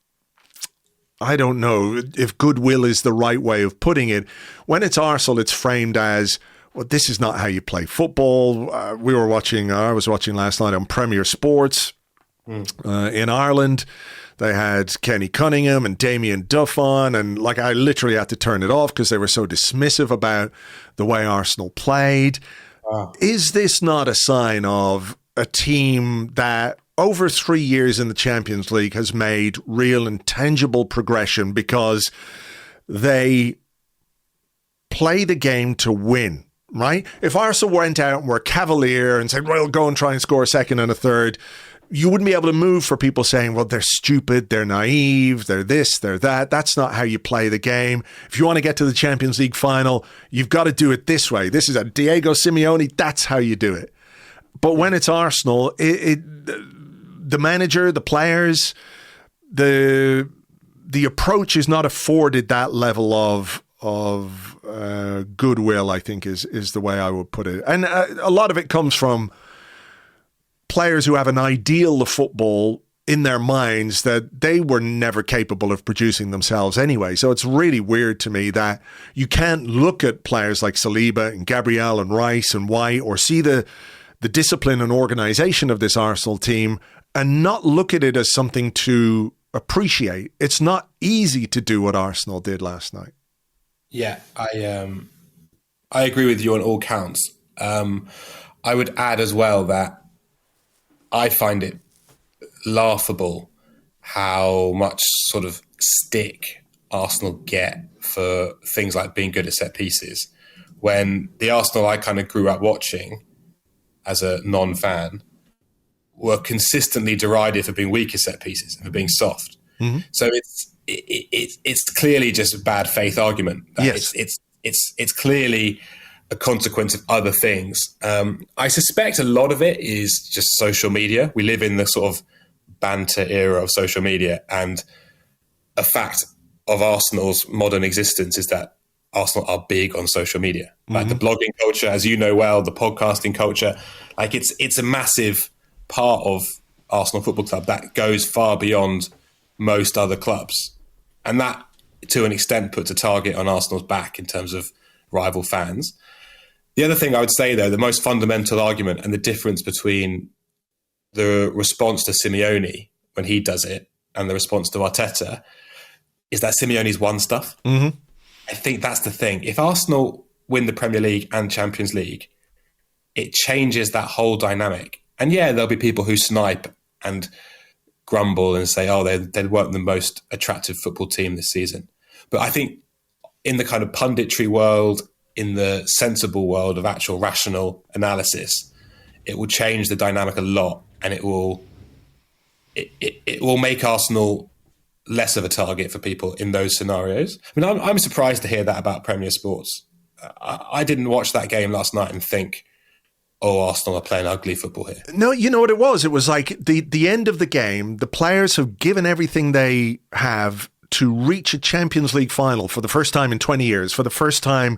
I don't know if goodwill is the right way of putting it? When it's Arsenal, it's framed as, well, this is not how you play football. I was watching last night on Premier Sports in Ireland. They had Kenny Cunningham and Damien Duff on, and like I literally had to turn it off because they were so dismissive about the way Arsenal played. Wow. Is this not a sign of a team that over 3 years in the Champions League has made real and tangible progression because they play the game to win, right? If Arsenal went out and were cavalier and said, well, go and try and score a second and a third, you wouldn't be able to move for people saying, well, they're stupid, they're naive, they're this, they're that. That's not how you play the game. If you want to get to the Champions League final, you've got to do it this way. This is a Diego Simeone. That's how you do it. But when it's Arsenal, the manager, the players, the approach is not afforded that level of goodwill, I think is the way I would put it. And a lot of it comes from players who have an ideal of football in their minds that they were never capable of producing themselves anyway. So it's really weird to me that you can't look at players like Saliba and Gabriel and Rice and White or see the discipline and organization of this Arsenal team and not look at it as something to appreciate. It's not easy to do what Arsenal did last night. Yeah, I agree with you on all counts. I would add as well that I find it laughable how much sort of stick Arsenal get for things like being good at set pieces, when the Arsenal I kind of grew up watching as a non-fan were consistently derided for being weak at set pieces and for being soft. Mm-hmm. So it's clearly just a bad faith argument. Yes. It's clearly a consequence of other things. I suspect a lot of it is just social media. We live in the sort of banter era of social media, and a fact of Arsenal's modern existence is that Arsenal are big on social media. Like the blogging culture, as you know well, the podcasting culture, like it's a massive part of Arsenal Football Club that goes far beyond most other clubs. And that, to an extent, puts a target on Arsenal's back in terms of rival fans. The other thing I would say, though, the most fundamental argument and the difference between the response to Simeone when he does it and the response to Arteta is that Simeone's won stuff. Mm-hmm. I think that's the thing. If Arsenal win the Premier League and Champions League, it changes that whole dynamic. And yeah, there'll be people who snipe and grumble and say, oh, they weren't the most attractive football team this season. But I think in the kind of punditry world, in the sensible world of actual rational analysis, it will change the dynamic a lot, and it will make Arsenal less of a target for people in those scenarios. I mean, I'm surprised to hear that about Premier Sports. I didn't watch that game last night and think, oh, Arsenal are playing ugly football here. No, you know what it was? It was like the end of the game, the players have given everything they have to reach a Champions League final for the first time in 20 years, for the first time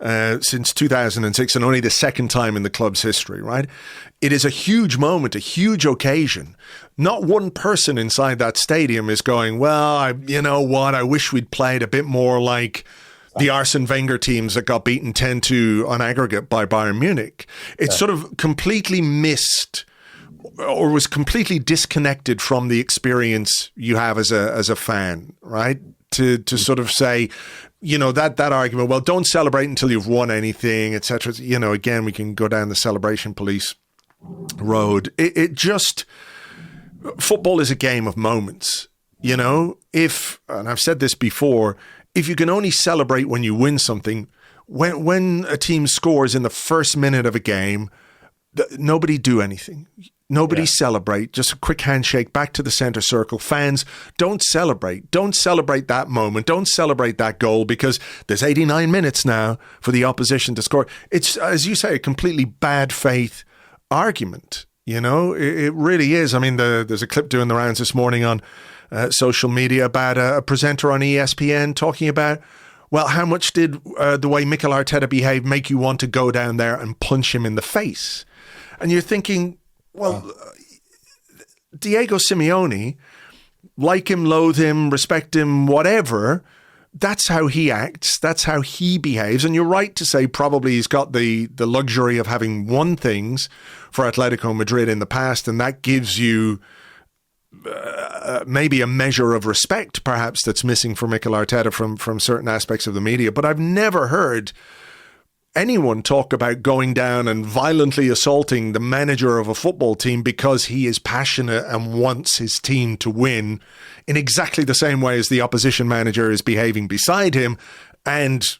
since 2006, and only the second time in the club's history, right? It is a huge moment, a huge occasion. Not one person inside that stadium is going, well, you know what, I wish we'd played a bit more like the Arsene Wenger teams that got beaten 10-2 on aggregate by Bayern Munich. It's sort of completely missed or was completely disconnected from the experience you have as a fan, right? To sort of say, you know, that argument, well, don't celebrate until you've won anything, etc. You know, again, we can go down the celebration police road. It just, football is a game of moments, you know? And I've said this before, if you can only celebrate when you win something, when a team scores in the first minute of a game, nobody do anything. Nobody celebrate. Just a quick handshake back to the center circle. Fans, don't celebrate. Don't celebrate that moment. Don't celebrate that goal, because there's 89 minutes now for the opposition to score. It's, as you say, a completely bad faith argument. You know, it really is. I mean, there's a clip doing the rounds this morning on social media about a presenter on ESPN talking about, well, how much did the way Mikel Arteta behaved make you want to go down there and punch him in the face? And you're thinking, well, Diego Simeone, like him, loathe him, respect him, whatever, that's how he acts. That's how he behaves. And you're right to say probably he's got the luxury of having won things for Atletico Madrid in the past, and that gives you maybe a measure of respect, perhaps, that's missing for Mikel Arteta from certain aspects of the media. But I've never heard anyone talk about going down and violently assaulting the manager of a football team because he is passionate and wants his team to win, in exactly the same way as the opposition manager is behaving beside him and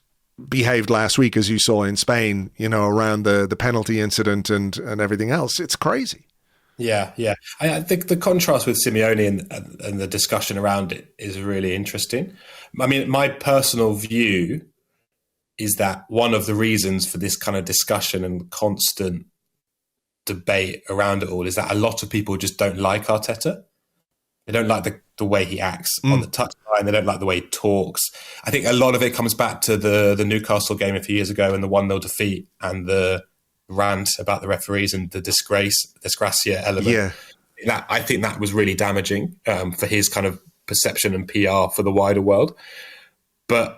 behaved last week, as you saw in Spain, you know, around the penalty incident and everything else. It's crazy. Yeah. I think the contrast with Simeone and the discussion around it is really interesting. I mean, my personal view is that one of the reasons for this kind of discussion and constant debate around it all is that a lot of people just don't like Arteta. They don't like the way he acts on the touchline. They don't like the way he talks. I think a lot of it comes back to the Newcastle game a few years ago and the 1-0 defeat and the rant about the referees and the disgracia element. Yeah. I think that was really damaging for his kind of perception and PR for the wider world. But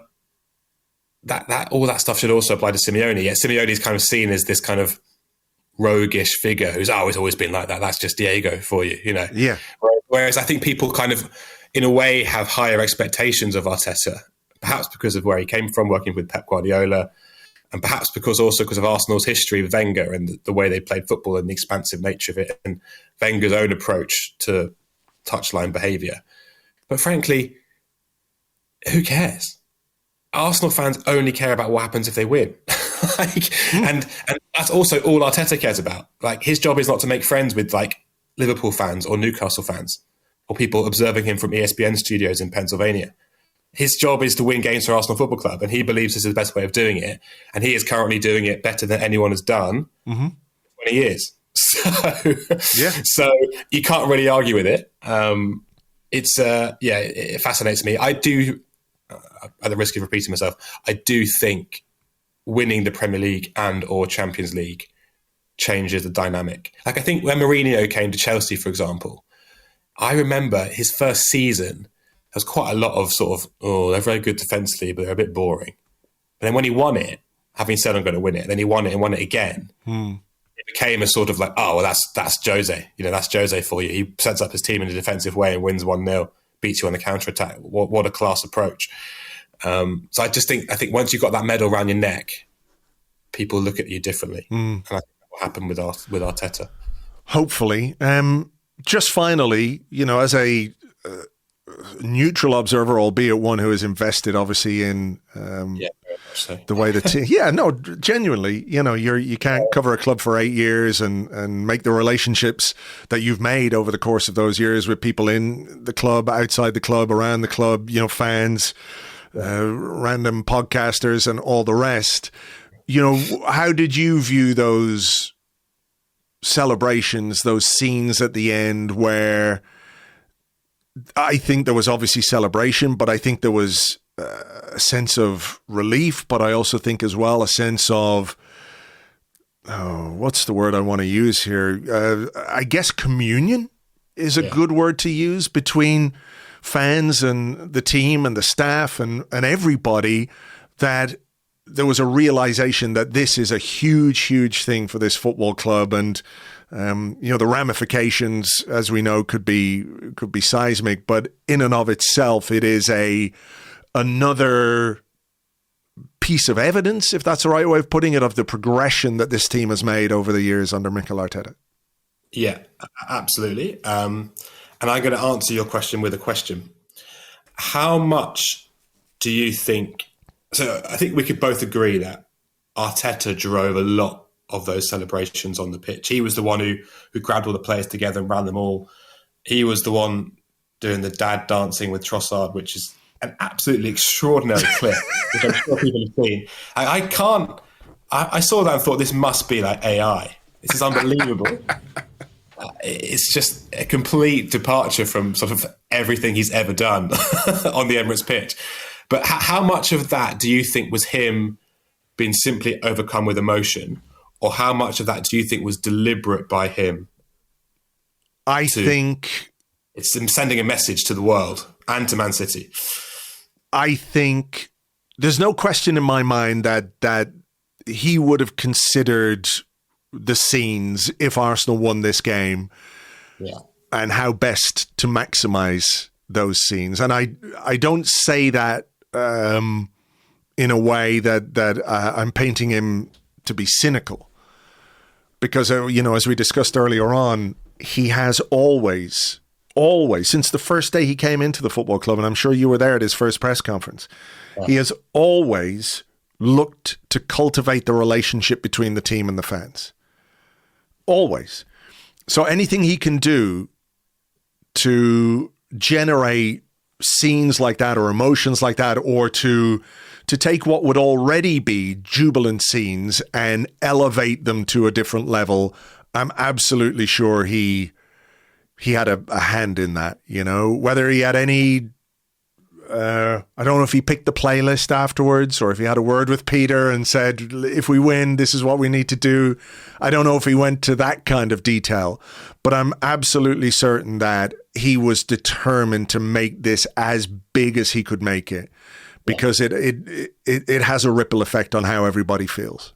that all that stuff should also apply to Simeone. Yeah, Simeone is kind of seen as this kind of roguish figure who's always been like that. That's just Diego for you, you know. Yeah. Whereas I think people kind of in a way, have higher expectations of Arteta, perhaps because of where he came from, working with Pep Guardiola, and perhaps because of Arsenal's history with Wenger and the way they played football and the expansive nature of it, and Wenger's own approach to touchline behaviour. But frankly, who cares? Arsenal fans only care about what happens if they win. And that's also all Arteta cares about. Like, his job is not to make friends with like Liverpool fans or Newcastle fans or people observing him from ESPN studios in Pennsylvania. His job is to win games for Arsenal Football Club, and he believes this is the best way of doing it. And he is currently doing it better than anyone has done in 20 years. So you can't really argue with it. It fascinates me. I do, at the risk of repeating myself, I do think winning the Premier League and or Champions League changes the dynamic. Like, I think when Mourinho came to Chelsea, for example, I remember his first season, there was quite a lot of sort of, they're very good defensively, but they're a bit boring. But then when he won it, having said I'm going to win it, then he won it and won it again. It became a sort of like, oh, well, that's Jose. You know, that's Jose for you. He sets up his team in a defensive way and wins 1-0, beats you on the counter-attack. What a class approach. So I think once you've got that medal around your neck, people look at you differently. And I think that will happen with Arteta. Hopefully. Just finally, you know, as a neutral observer, albeit one who is invested, obviously, in the way the team. Yeah, no, genuinely, you know, you can't cover a club for 8 years and make the relationships that you've made over the course of those years with people in the club, outside the club, around the club, you know, fans, random podcasters, and all the rest. You know, how did you view those celebrations, those scenes at the end where I think there was obviously celebration, but I think there was a sense of relief, but I also think as well a sense of, what's the word I want to use here? I guess communion is a good word to use between fans and the team and the staff and everybody, that there was a realization that this is a huge, huge thing for this football club. And, you know, the ramifications, as we know, could be seismic, but in and of itself, it is another piece of evidence, if that's the right way of putting it, of the progression that this team has made over the years under Mikel Arteta. Yeah, absolutely. And I'm going to answer your question with a question. How much do you think... So I think we could both agree that Arteta drove a lot of those celebrations on the pitch. He was the one who grabbed all the players together and ran them all. He was the one doing the dad dancing with Trossard, which is an absolutely extraordinary clip, which I'm sure people have seen. I saw that and thought, this must be like AI. This is unbelievable. It's just a complete departure from sort of everything he's ever done on the Emirates pitch. But how much of that do you think was him being simply overcome with emotion, or how much of that do you think was deliberate by him? I think it's him sending a message to the world and to Man City. I think there's no question in my mind that he would have considered the scenes if Arsenal won this game, and how best to maximize those scenes. And I don't say that in a way that I'm painting him to be cynical, because you know, as we discussed earlier on, he has always, since the first day he came into the football club, and I'm sure you were there at his first press conference, he has always looked to cultivate the relationship between the team and the fans. Always. So anything he can do to generate scenes like that or emotions like that, or to take what would already be jubilant scenes and elevate them to a different level, I'm absolutely sure he had a hand in that. You know, whether he had any I don't know if he picked the playlist afterwards, or if he had a word with Peter and said, if we win, this is what we need to do. I don't know if he went to that kind of detail, but I'm absolutely certain that he was determined to make this as big as he could make it, because it has a ripple effect on how everybody feels.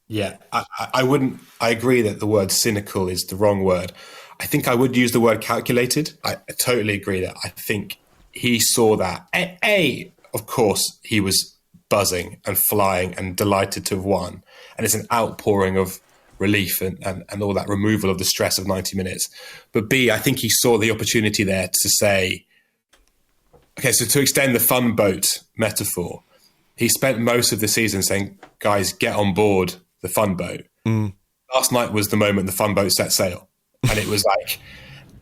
Yeah, I agree that the word cynical is the wrong word. I think I would use the word calculated. I totally agree that I think he saw that. Of course, he was buzzing and flying and delighted to have won. And it's an outpouring of relief and all that removal of the stress of 90 minutes. But B, I think he saw the opportunity there to say, okay, so to extend the fun boat metaphor, he spent most of the season saying, guys, get on board the fun boat. Last night was the moment the fun boat set sail. And it was like,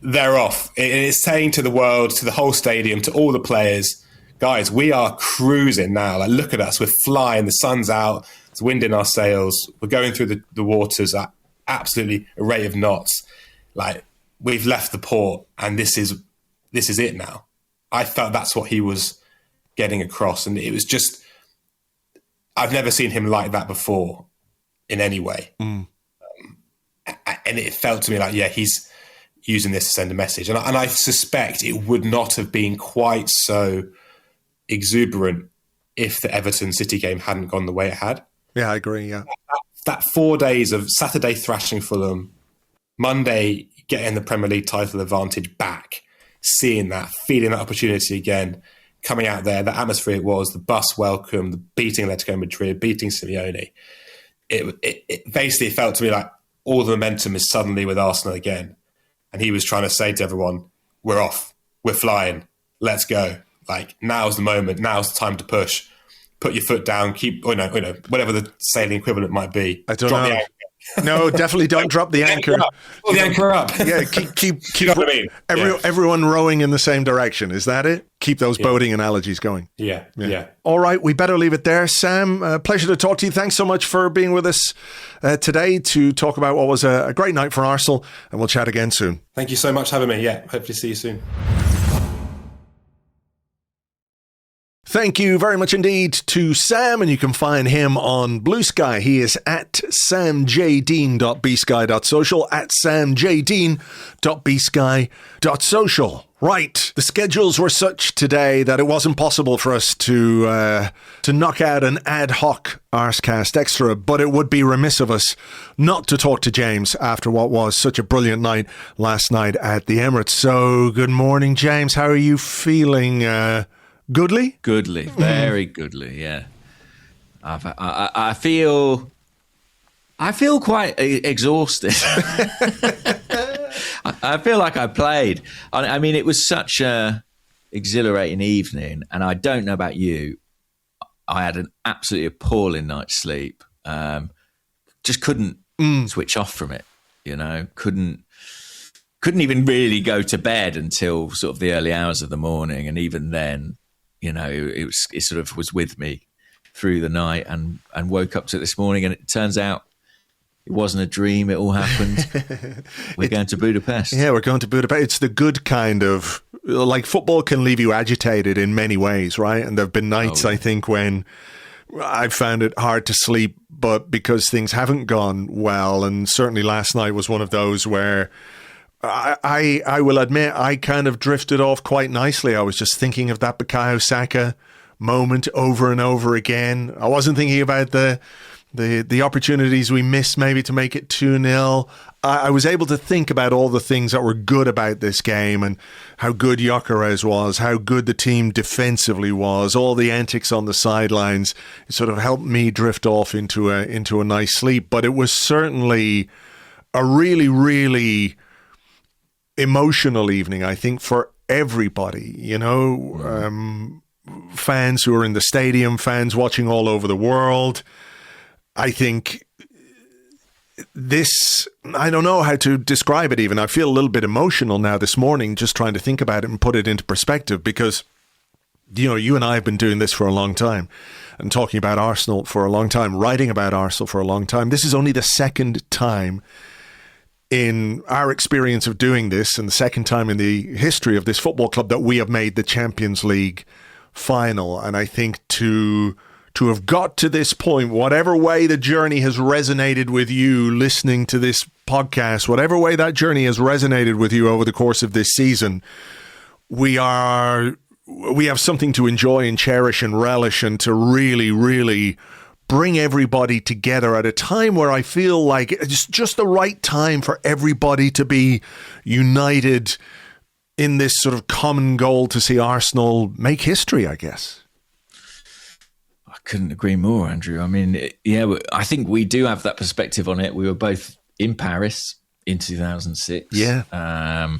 they're off. It is saying to the world, to the whole stadium, to all the players, guys, we are cruising now. Like, look at us. We're flying. The sun's out. There's wind in our sails. We're going through the waters at absolutely a rate of knots. Like, we've left the port, and this is it now. I felt that's what he was getting across. And it was just, I've never seen him like that before in any way. And it felt to me like, yeah, he's using this to send a message. And I suspect it would not have been quite so exuberant if the Everton City game hadn't gone the way it had. Yeah, I agree, yeah. That 4 days of Saturday thrashing Fulham, Monday getting the Premier League title advantage back, seeing that, feeling that opportunity again, coming out there, the atmosphere it was, the bus welcome, the beating Atletico Madrid, beating Simeone. It basically felt to me like all the momentum is suddenly with Arsenal again. And he was trying to say to everyone, we're off, we're flying, let's go. Like, now's the moment, now's the time to push. Put your foot down, keep, whatever the sailing equivalent might be. I don't know. No, definitely don't drop the anchor. Pull the anchor up. Yeah, keep you know what I mean? Everyone rowing in the same direction. Is that it? Keep those boating analogies going. Yeah. All right, we better leave it there. Sam, pleasure to talk to you. Thanks so much for being with us today to talk about what was a great night for Arsenal, and we'll chat again soon. Thank you so much for having me. Yeah, hopefully see you soon. Thank you very much indeed to Sam, and you can find him on Blue Sky. He is at samjdean.bsky.social, at samjdean.bsky.social. Right, the schedules were such today that it wasn't possible for us to knock out an ad hoc Arsecast extra, but it would be remiss of us not to talk to James after what was such a brilliant night last night at the Emirates. So, good morning, James. How are you feeling? Goodly? Goodly, very goodly, yeah. I feel quite exhausted. I feel like I played. I mean, it was such a exhilarating evening, and I don't know about you. I had an absolutely appalling night's sleep. Just couldn't switch off from it, couldn't even really go to bed until sort of the early hours of the morning, and even then, it sort of was with me through the night, and woke up to it this morning, and it turns out it wasn't a dream. It all happened. We're going to Budapest. Yeah, we're going to Budapest. It's the good kind of, like, football can leave you agitated in many ways, right? And there have been nights, I think, when I've found it hard to sleep, but because things haven't gone well, and certainly last night was one of those where I will admit I kind of drifted off quite nicely. I was just thinking of that Bukayo Saka moment over and over again. I wasn't thinking about the opportunities we missed maybe to make it 2-0. I was able to think about all the things that were good about this game, and how good Gyökeres was, how good the team defensively was, all the antics on the sidelines. It sort of helped me drift off into a nice sleep. But it was certainly a really, really emotional evening, I think, for everybody, fans who are in the stadium, fans watching all over the world. I think this, I don't know how to describe it even. I feel a little bit emotional now this morning, just trying to think about it and put it into perspective, because, you and I have been doing this for a long time and talking about Arsenal for a long time, writing about Arsenal for a long time. This is only the second time in our experience of doing this, and the second time in the history of this football club, that we have made the Champions League final. And I think to have got to this point, whatever way the journey has resonated with you listening to this podcast, whatever way that journey has resonated with you over the course of this season, we have something to enjoy and cherish and relish, and to really, really bring everybody together at a time where I feel like it's just the right time for everybody to be united in this sort of common goal to see Arsenal make history, I guess. I couldn't agree more, Andrew. I mean, yeah, I think we do have that perspective on it. We were both in Paris in 2006. Yeah.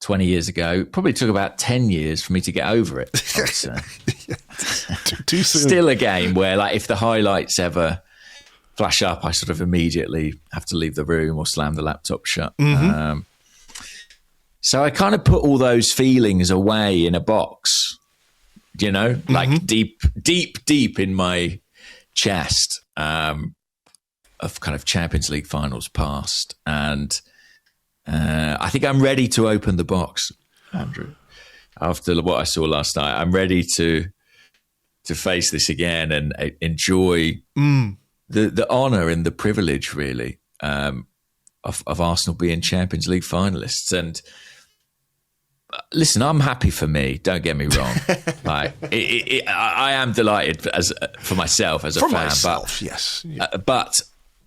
20 years ago. Probably took about 10 years for me to get over it, I would say. Too soon. Still a game where, like, if the highlights ever flash up, I sort of immediately have to leave the room or slam the laptop shut. Mm-hmm. So I kind of put all those feelings away in a box, you know, like deep in my chest of kind of Champions League finals past. And I think I'm ready to open the box, Andrew. After what I saw last night, I'm ready to face this again and enjoy the honour and the privilege, really, of Arsenal being Champions League finalists. And listen, I'm happy for me. Don't get me wrong. Like, I am delighted for myself as a fan. Myself, yes. Yeah. But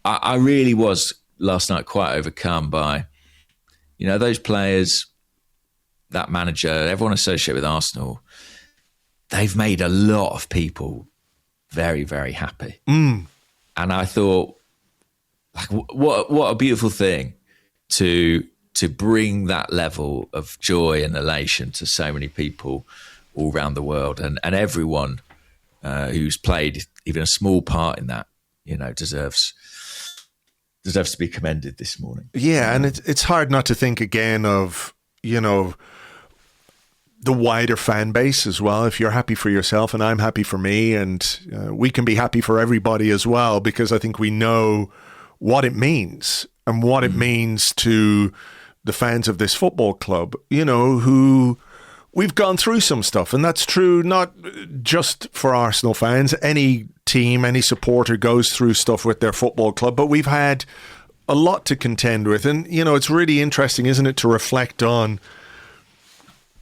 I really was last night quite overcome by, you know, those players, that manager, everyone associated with Arsenal. They've made a lot of people very, very happy. And I thought, like, what a beautiful thing to bring that level of joy and elation to so many people all around the world, and everyone who's played even a small part in that, you know, deserves to be commended this morning. Yeah, and it's hard not to think again of, you know, the wider fan base as well. If you're happy for yourself and I'm happy for me, and we can be happy for everybody as well, because I think we know what it means and what it means to the fans of this football club, you know, who we've gone through some stuff. And that's true not just for Arsenal fans. Any team, any supporter goes through stuff with their football club, but we've had a lot to contend with. And, you know, it's really interesting, isn't it, to reflect on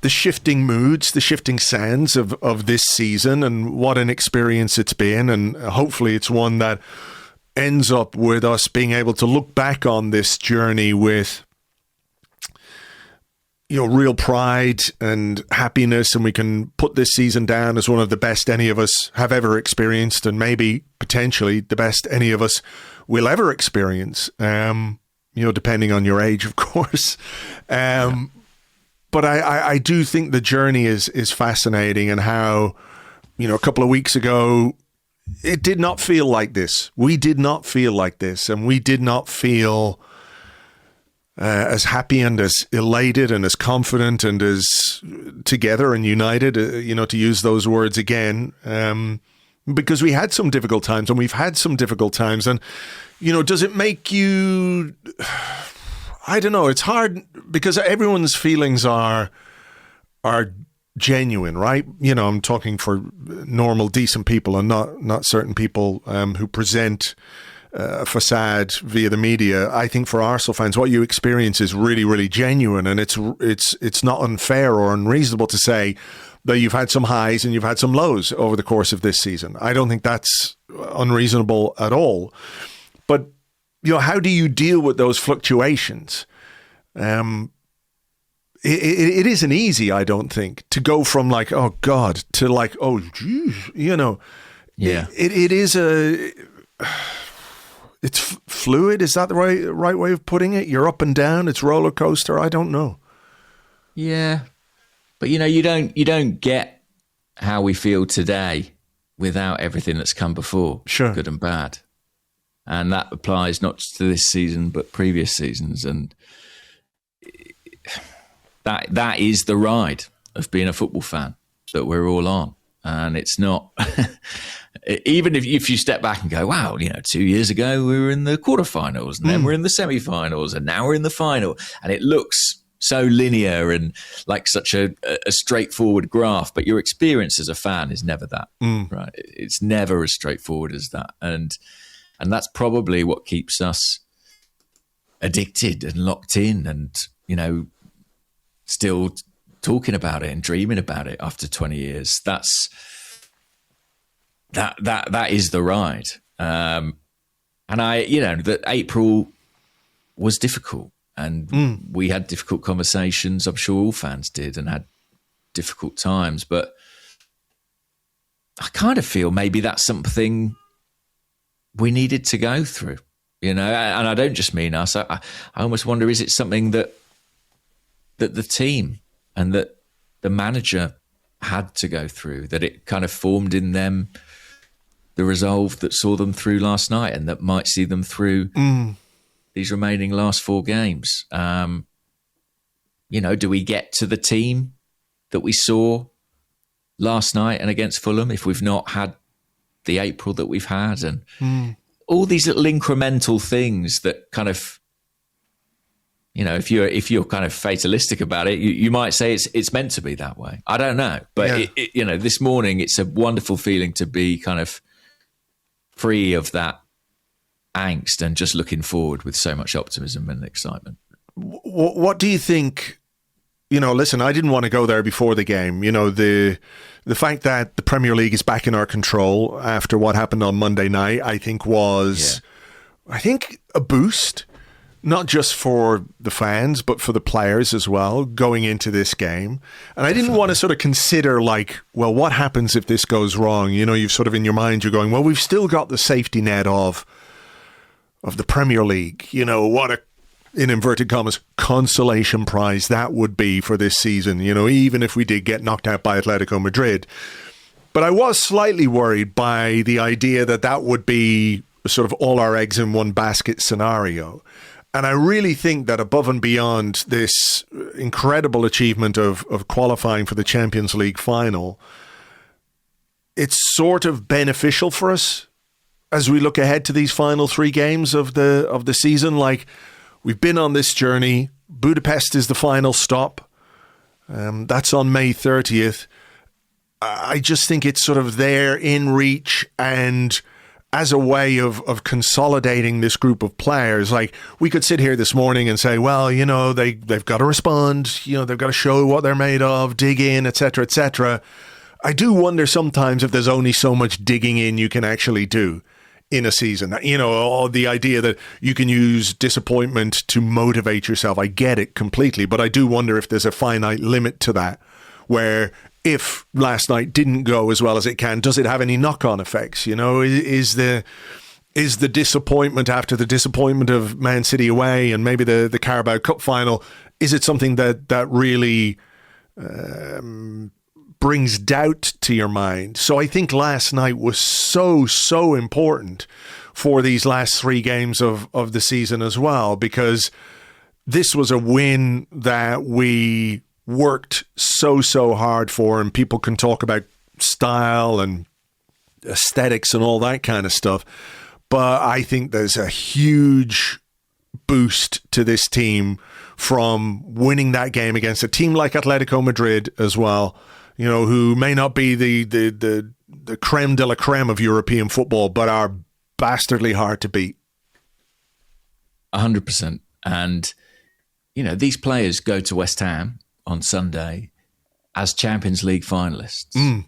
the shifting moods, the shifting sands of this season, and what an experience it's been. And hopefully it's one that ends up with us being able to look back on this journey with, you know, real pride and happiness, and we can put this season down as one of the best any of us have ever experienced, and maybe potentially the best any of us will ever experience, you know, depending on your age, of course. But I do think the journey is fascinating, and how, you know, a couple of weeks ago, it did not feel like this. We did not feel like this, and we did not feel as happy and as elated and as confident and as together and united, you know, to use those words again, because we had some difficult times, and we've had some difficult times. And, you know, does it make you... I don't know. It's hard because everyone's feelings are genuine, right? You know, I'm talking for normal, decent people, and not certain people who present a facade via the media. I think for Arsenal fans, what you experience is really, really genuine, and it's not unfair or unreasonable to say that you've had some highs and you've had some lows over the course of this season. I don't think that's unreasonable at all. But, you know, how do you deal with those fluctuations? It isn't easy, I don't think, to go from like, oh God, to like, oh geez, you know. Yeah. It is it's fluid. Is that the right way of putting it? You're up and down. It's roller coaster. I don't know. Yeah, but, you know, you don't get how we feel today without everything that's come before, sure, good and bad. And that applies not just to this season, but previous seasons. And that is the ride of being a football fan that we're all on. And it's not, even if you step back and go, wow, you know, 2 years ago we were in the quarterfinals, and then we're in the semi-finals, and now we're in the final. And it looks so linear and like such a straightforward graph, but your experience as a fan is never that, right? It's never as straightforward as that. And that's probably what keeps us addicted and locked in, and, you know, still talking about it and dreaming about it after 20 years. That is the ride. And you know, that April was difficult. And we had difficult conversations. I'm sure all fans did and had difficult times. But I kind of feel maybe that's something we needed to go through, and I don't just mean us. I almost wonder, is it something that the team and that the manager had to go through, that it kind of formed in them the resolve that saw them through last night and that might see them through these remaining last 4 games? Do we get to the team that we saw last night and against Fulham if we've not had the April that we've had, and all these little incremental things that kind of, if you're kind of fatalistic about it, you might say it's meant to be that way. I don't know, but this morning it's a wonderful feeling to be kind of free of that angst and just looking forward with so much optimism and excitement. What do you think? Listen, I didn't want to go there before the game. The fact that the Premier League is back in our control after what happened on Monday night, I think was, a boost, not just for the fans, but for the players as well, going into this game. And I didn't want to sort of consider what happens if this goes wrong? You've sort of in your mind, you're going, well, we've still got the safety net of the Premier League. What a, in inverted commas, consolation prize that would be for this season, even if we did get knocked out by Atletico Madrid. But I was slightly worried by the idea that would be sort of all our eggs in one basket scenario. And I really think that above and beyond this incredible achievement of qualifying for the Champions League final, it's sort of beneficial for us as we look ahead to these final 3 games of the season. We've been on this journey. Budapest is the final stop. That's on May 30th. I just think it's sort of there in reach, and as a way of consolidating this group of players. We could sit here this morning and say, well, they've got to respond, they've got to show what they're made of, dig in, etc., etc. I do wonder sometimes if there's only so much digging in you can actually do in a season. The idea that you can use disappointment to motivate yourself, I get it completely, but I do wonder if there's a finite limit to that, where if last night didn't go as well as it can, does it have any knock-on effects? Is the disappointment after the disappointment of Man City away and maybe the Carabao Cup final, is it something that really brings doubt to your mind? So I think last night was so important for these last 3 games of the season as well, because this was a win that we worked so hard for, and people can talk about style and aesthetics and all that kind of stuff, but I think there's a huge boost to this team from winning that game against a team like Atletico Madrid as well, who may not be the creme de la creme of European football, but are bastardly hard to beat. 100%. And, these players go to West Ham on Sunday as Champions League finalists. And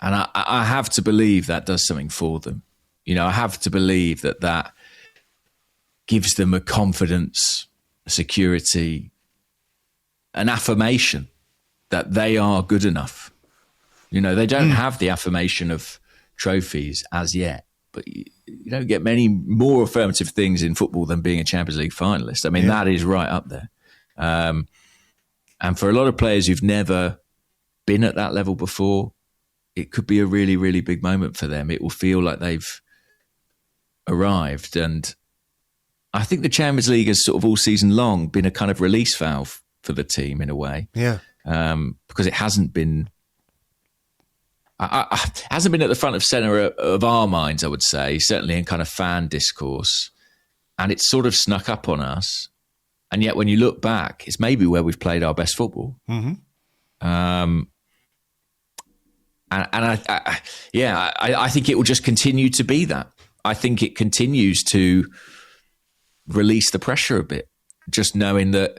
I have to believe that does something for them. I have to believe that gives them a confidence, a security, an affirmation that they are good enough. They don't have the affirmation of trophies as yet, but you don't get many more affirmative things in football than being a Champions League finalist. I mean, that is right up there. And for a lot of players who've never been at that level before, it could be a really, really big moment for them. It will feel like they've arrived. And I think the Champions League has sort of all season long been a kind of release valve for the team in a way. Yeah. Because it hasn't been at the front of centre of our minds, I would say, certainly in kind of fan discourse. And it's sort of snuck up on us. And yet when you look back, it's maybe where we've played our best football. Mm-hmm. I think it will just continue to be that. I think it continues to release the pressure a bit, just knowing that,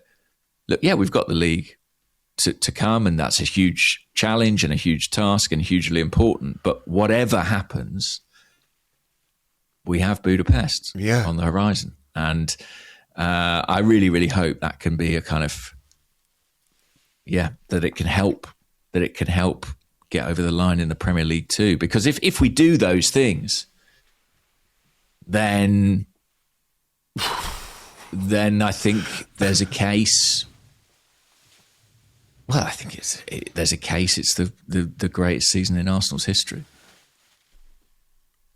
look, we've got the league to come, and that's a huge challenge and a huge task and hugely important. But whatever happens, we have Budapest on the horizon. And I really, really hope that can be a kind of, that it can help get over the line in the Premier League too. Because if we do those things, then I think there's a case. Well, I think there's a case. It's the greatest season in Arsenal's history,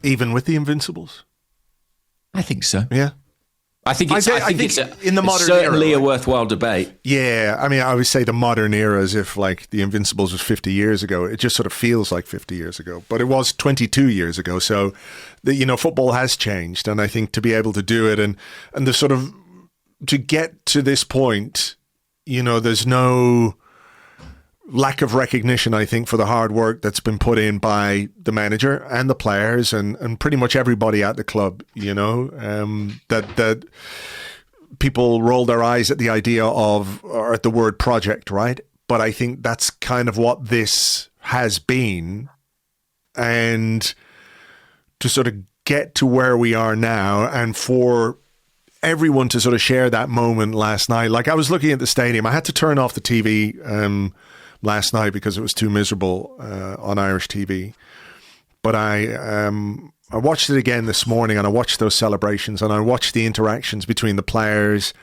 even with the Invincibles. I think so. Yeah, I think it's in the modern certainly era, a worthwhile debate. Yeah, I mean, I always say the modern era as if like the Invincibles was 50 years ago. It just sort of feels like 50 years ago, but it was 22 years ago. So, football has changed, and I think to be able to do it and the sort of to get to this point, there's no lack of recognition, I think, for the hard work that's been put in by the manager and the players and pretty much everybody at the club, that people roll their eyes at the idea of, or at the word project, right? But I think that's kind of what this has been. And to sort of get to where we are now, and for everyone to sort of share that moment last night. Like, I was looking at the stadium. I had to turn off the TV last night because it was too miserable on Irish TV. But I watched it again this morning, and I watched those celebrations, and I watched the interactions between the players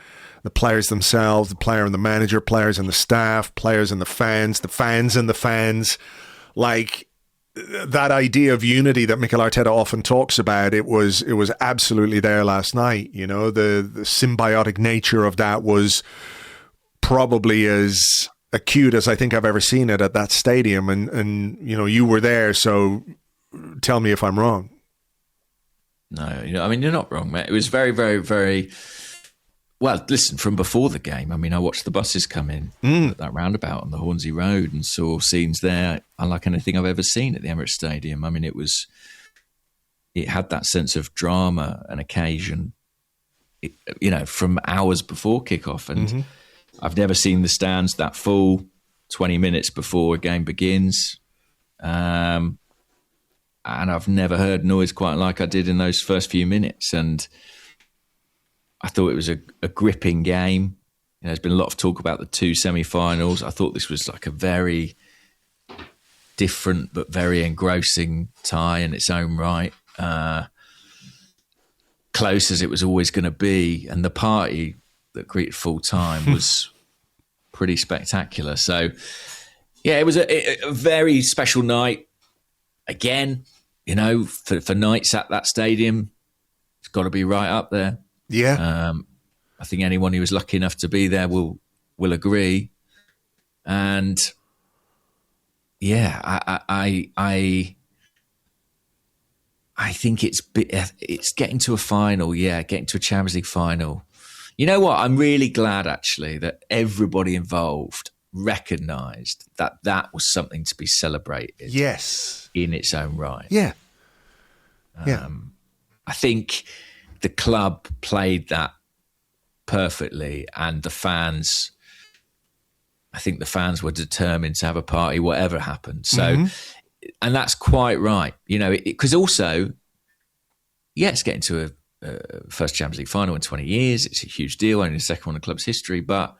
themselves, the player and the manager, players and the staff, players and the fans and the fans. Like, that idea of unity that Mikel Arteta often talks about, it was absolutely there last night. The symbiotic nature of that was probably as acute as I think I've ever seen it at that stadium. And you were there, so tell me if I'm wrong. No, I mean, you're not wrong, mate. It was very, very, very well. Listen, from before the game, I mean, I watched the buses come in at that roundabout on the Hornsey Road and saw scenes there unlike anything I've ever seen at the Emirates Stadium. I mean, it had that sense of drama and occasion, from hours before kickoff. And I've never seen the stands that full 20 minutes before a game begins. And I've never heard noise quite like I did in those first few minutes. And I thought it was a gripping game. There's been a lot of talk about the two semi-finals. I thought this was like a very different but very engrossing tie in its own right. Close as it was always going to be. And the party that greeted full time was pretty spectacular. So, yeah, it was a very special night. Again, for nights at that stadium, it's got to be right up there. Yeah. I think anyone who was lucky enough to be there will agree. And yeah, I think it's getting to a final. Yeah, getting to a Champions League final. You know what? I'm really glad actually that everybody involved recognised that was something to be celebrated. Yes, in its own right. Yeah. I think the club played that perfectly, and the fans were determined to have a party whatever happened. So, and that's quite right, because also, it's getting to a first Champions League final in 20 years. It's a huge deal, only the second one in the club's history, but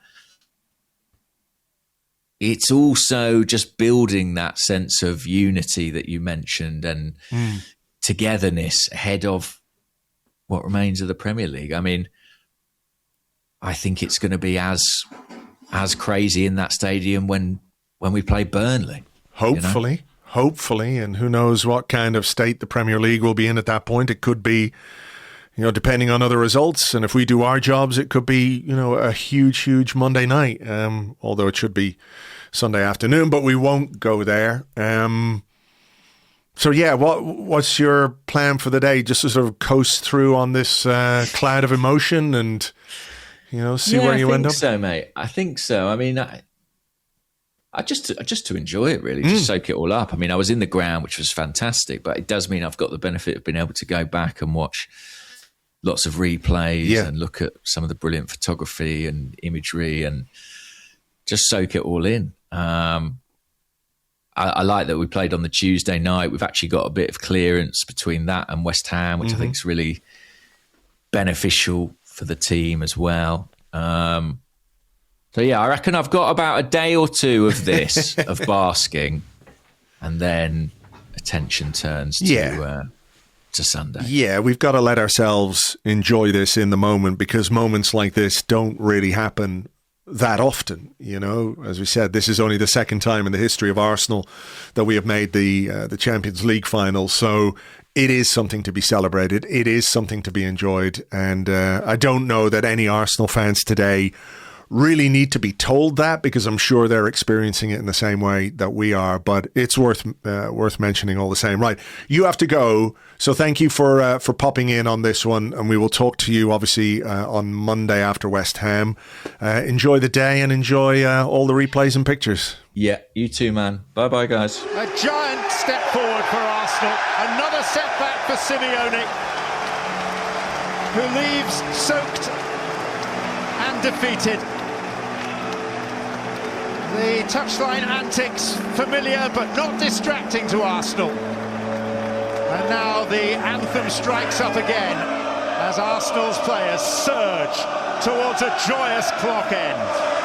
it's also just building that sense of unity that you mentioned and togetherness ahead of what remains of the Premier League. I mean, I think it's going to be as crazy in that stadium when we play Burnley. Hopefully, and who knows what kind of state the Premier League will be in at that point. It could be, depending on other results, and if we do our jobs, it could be, a huge Monday night. Although it should be Sunday afternoon, but we won't go there. So yeah, what's your plan for the day? Just to sort of coast through on this cloud of emotion and see where you end up. I think so, mate. I think so. I mean, I just to enjoy it really, just soak it all up. I mean, I was in the ground, which was fantastic, but it does mean I've got the benefit of being able to go back and watch lots of replays and look at some of the brilliant photography and imagery and just soak it all in. I like that we played on the Tuesday night. We've actually got a bit of clearance between that and West Ham, which I think is really beneficial for the team as well. So yeah, I reckon I've got about a day or two of this, of basking, and then attention turns to Sunday. Yeah, we've got to let ourselves enjoy this in the moment, because moments like this don't really happen that often. You know, as we said, this is only the second time in the history of Arsenal that we have made the Champions League final. So it is something to be celebrated. It is something to be enjoyed. And I don't know that any Arsenal fans today really need to be told that, because I'm sure they're experiencing it in the same way that we are, but it's worth mentioning all the same. Right, you have to go, so thank you for popping in on this one, and we will talk to you obviously on Monday after West Ham. Enjoy the day and enjoy all the replays and pictures. Yeah, you too, man. Bye-bye, guys. A giant step forward for Arsenal. Another setback for Simeone, who leaves soaked and defeated. The touchline antics familiar but not distracting to Arsenal. And now the anthem strikes up again as Arsenal's players surge towards a joyous clock end.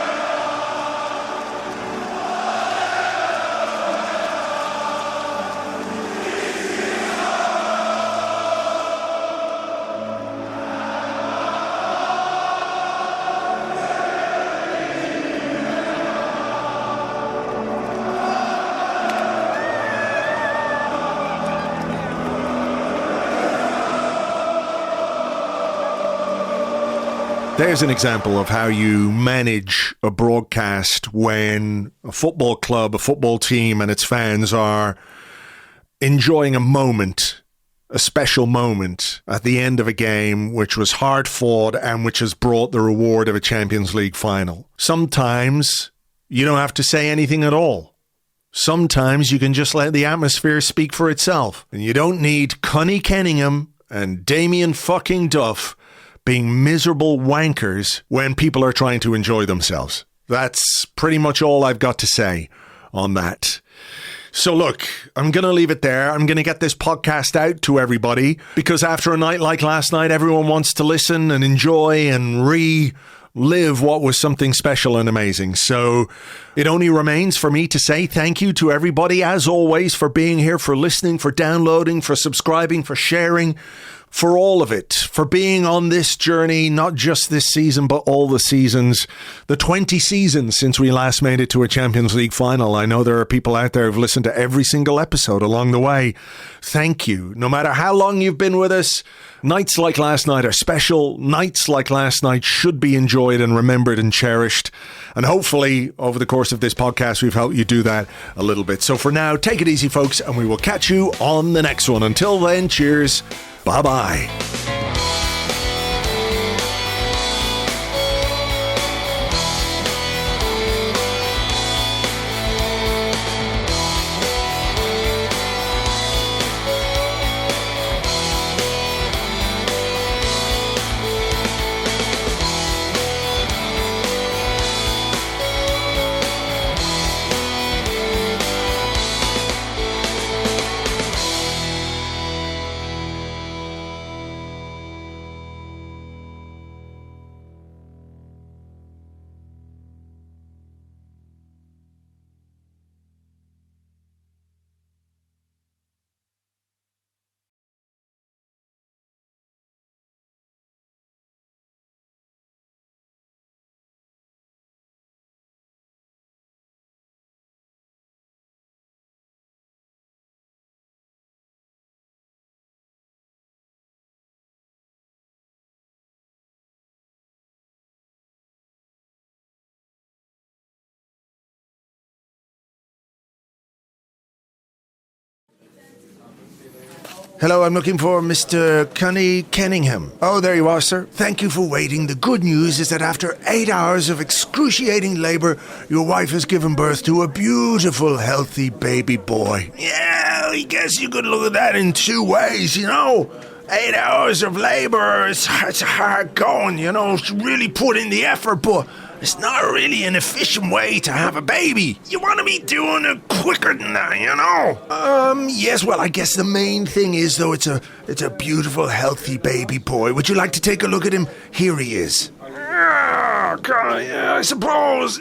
There's an example of how you manage a broadcast when a football club, a football team and its fans are enjoying a moment, a special moment at the end of a game which was hard fought and which has brought the reward of a Champions League final. Sometimes you don't have to say anything at all. Sometimes you can just let the atmosphere speak for itself. And you don't need Connie Kenningham and Damien fucking Duff being miserable wankers when people are trying to enjoy themselves. That's pretty much all I've got to say on that. So look, I'm going to leave it there. I'm going to get this podcast out to everybody, because after a night like last night, everyone wants to listen and enjoy and relive what was something special and amazing. So it only remains for me to say thank you to everybody, as always, for being here, for listening, for downloading, for subscribing, for sharing, for all of it, for being on this journey, not just this season, but all the seasons, the 20 seasons since we last made it to a Champions League final. I know there are people out there who've listened to every single episode along the way. Thank you. No matter how long you've been with us, nights like last night are special. Nights like last night should be enjoyed and remembered and cherished. And hopefully, over the course of this podcast, we've helped you do that a little bit. So for now, take it easy, folks, and we will catch you on the next one. Until then, cheers. Bye-bye. Hello, I'm looking for Mr. Connie Kenningham. Oh, there you are, sir. Thank you for waiting. The good news is that after 8 hours of excruciating labor, your wife has given birth to a beautiful, healthy baby boy. Yeah, I guess you could look at that in two ways, you know. 8 hours of labor, it's hard going, you know, really put in the effort, but It's not really an efficient way to have a baby. You want to be doing it quicker than that, you know? Yes, well, I guess the main thing is, though, it's a beautiful, healthy baby boy. Would you like to take a look at him? Here he is. Yeah, I suppose.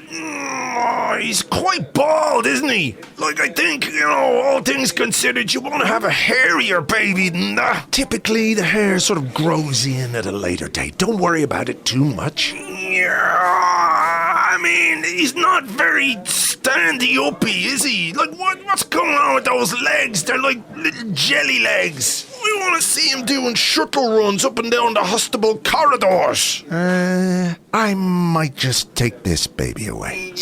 He's quite bald, isn't he? Like, I think, all things considered, you want to have a hairier baby than that. Typically, the hair sort of grows in at a later date. Don't worry about it too much. Yeah, I mean, he's not very standy-uppy, is he? Like, what's going on with those legs? They're like little jelly legs. We want to see him doing shuttle runs up and down the hospitable corridors. I might just take this baby away.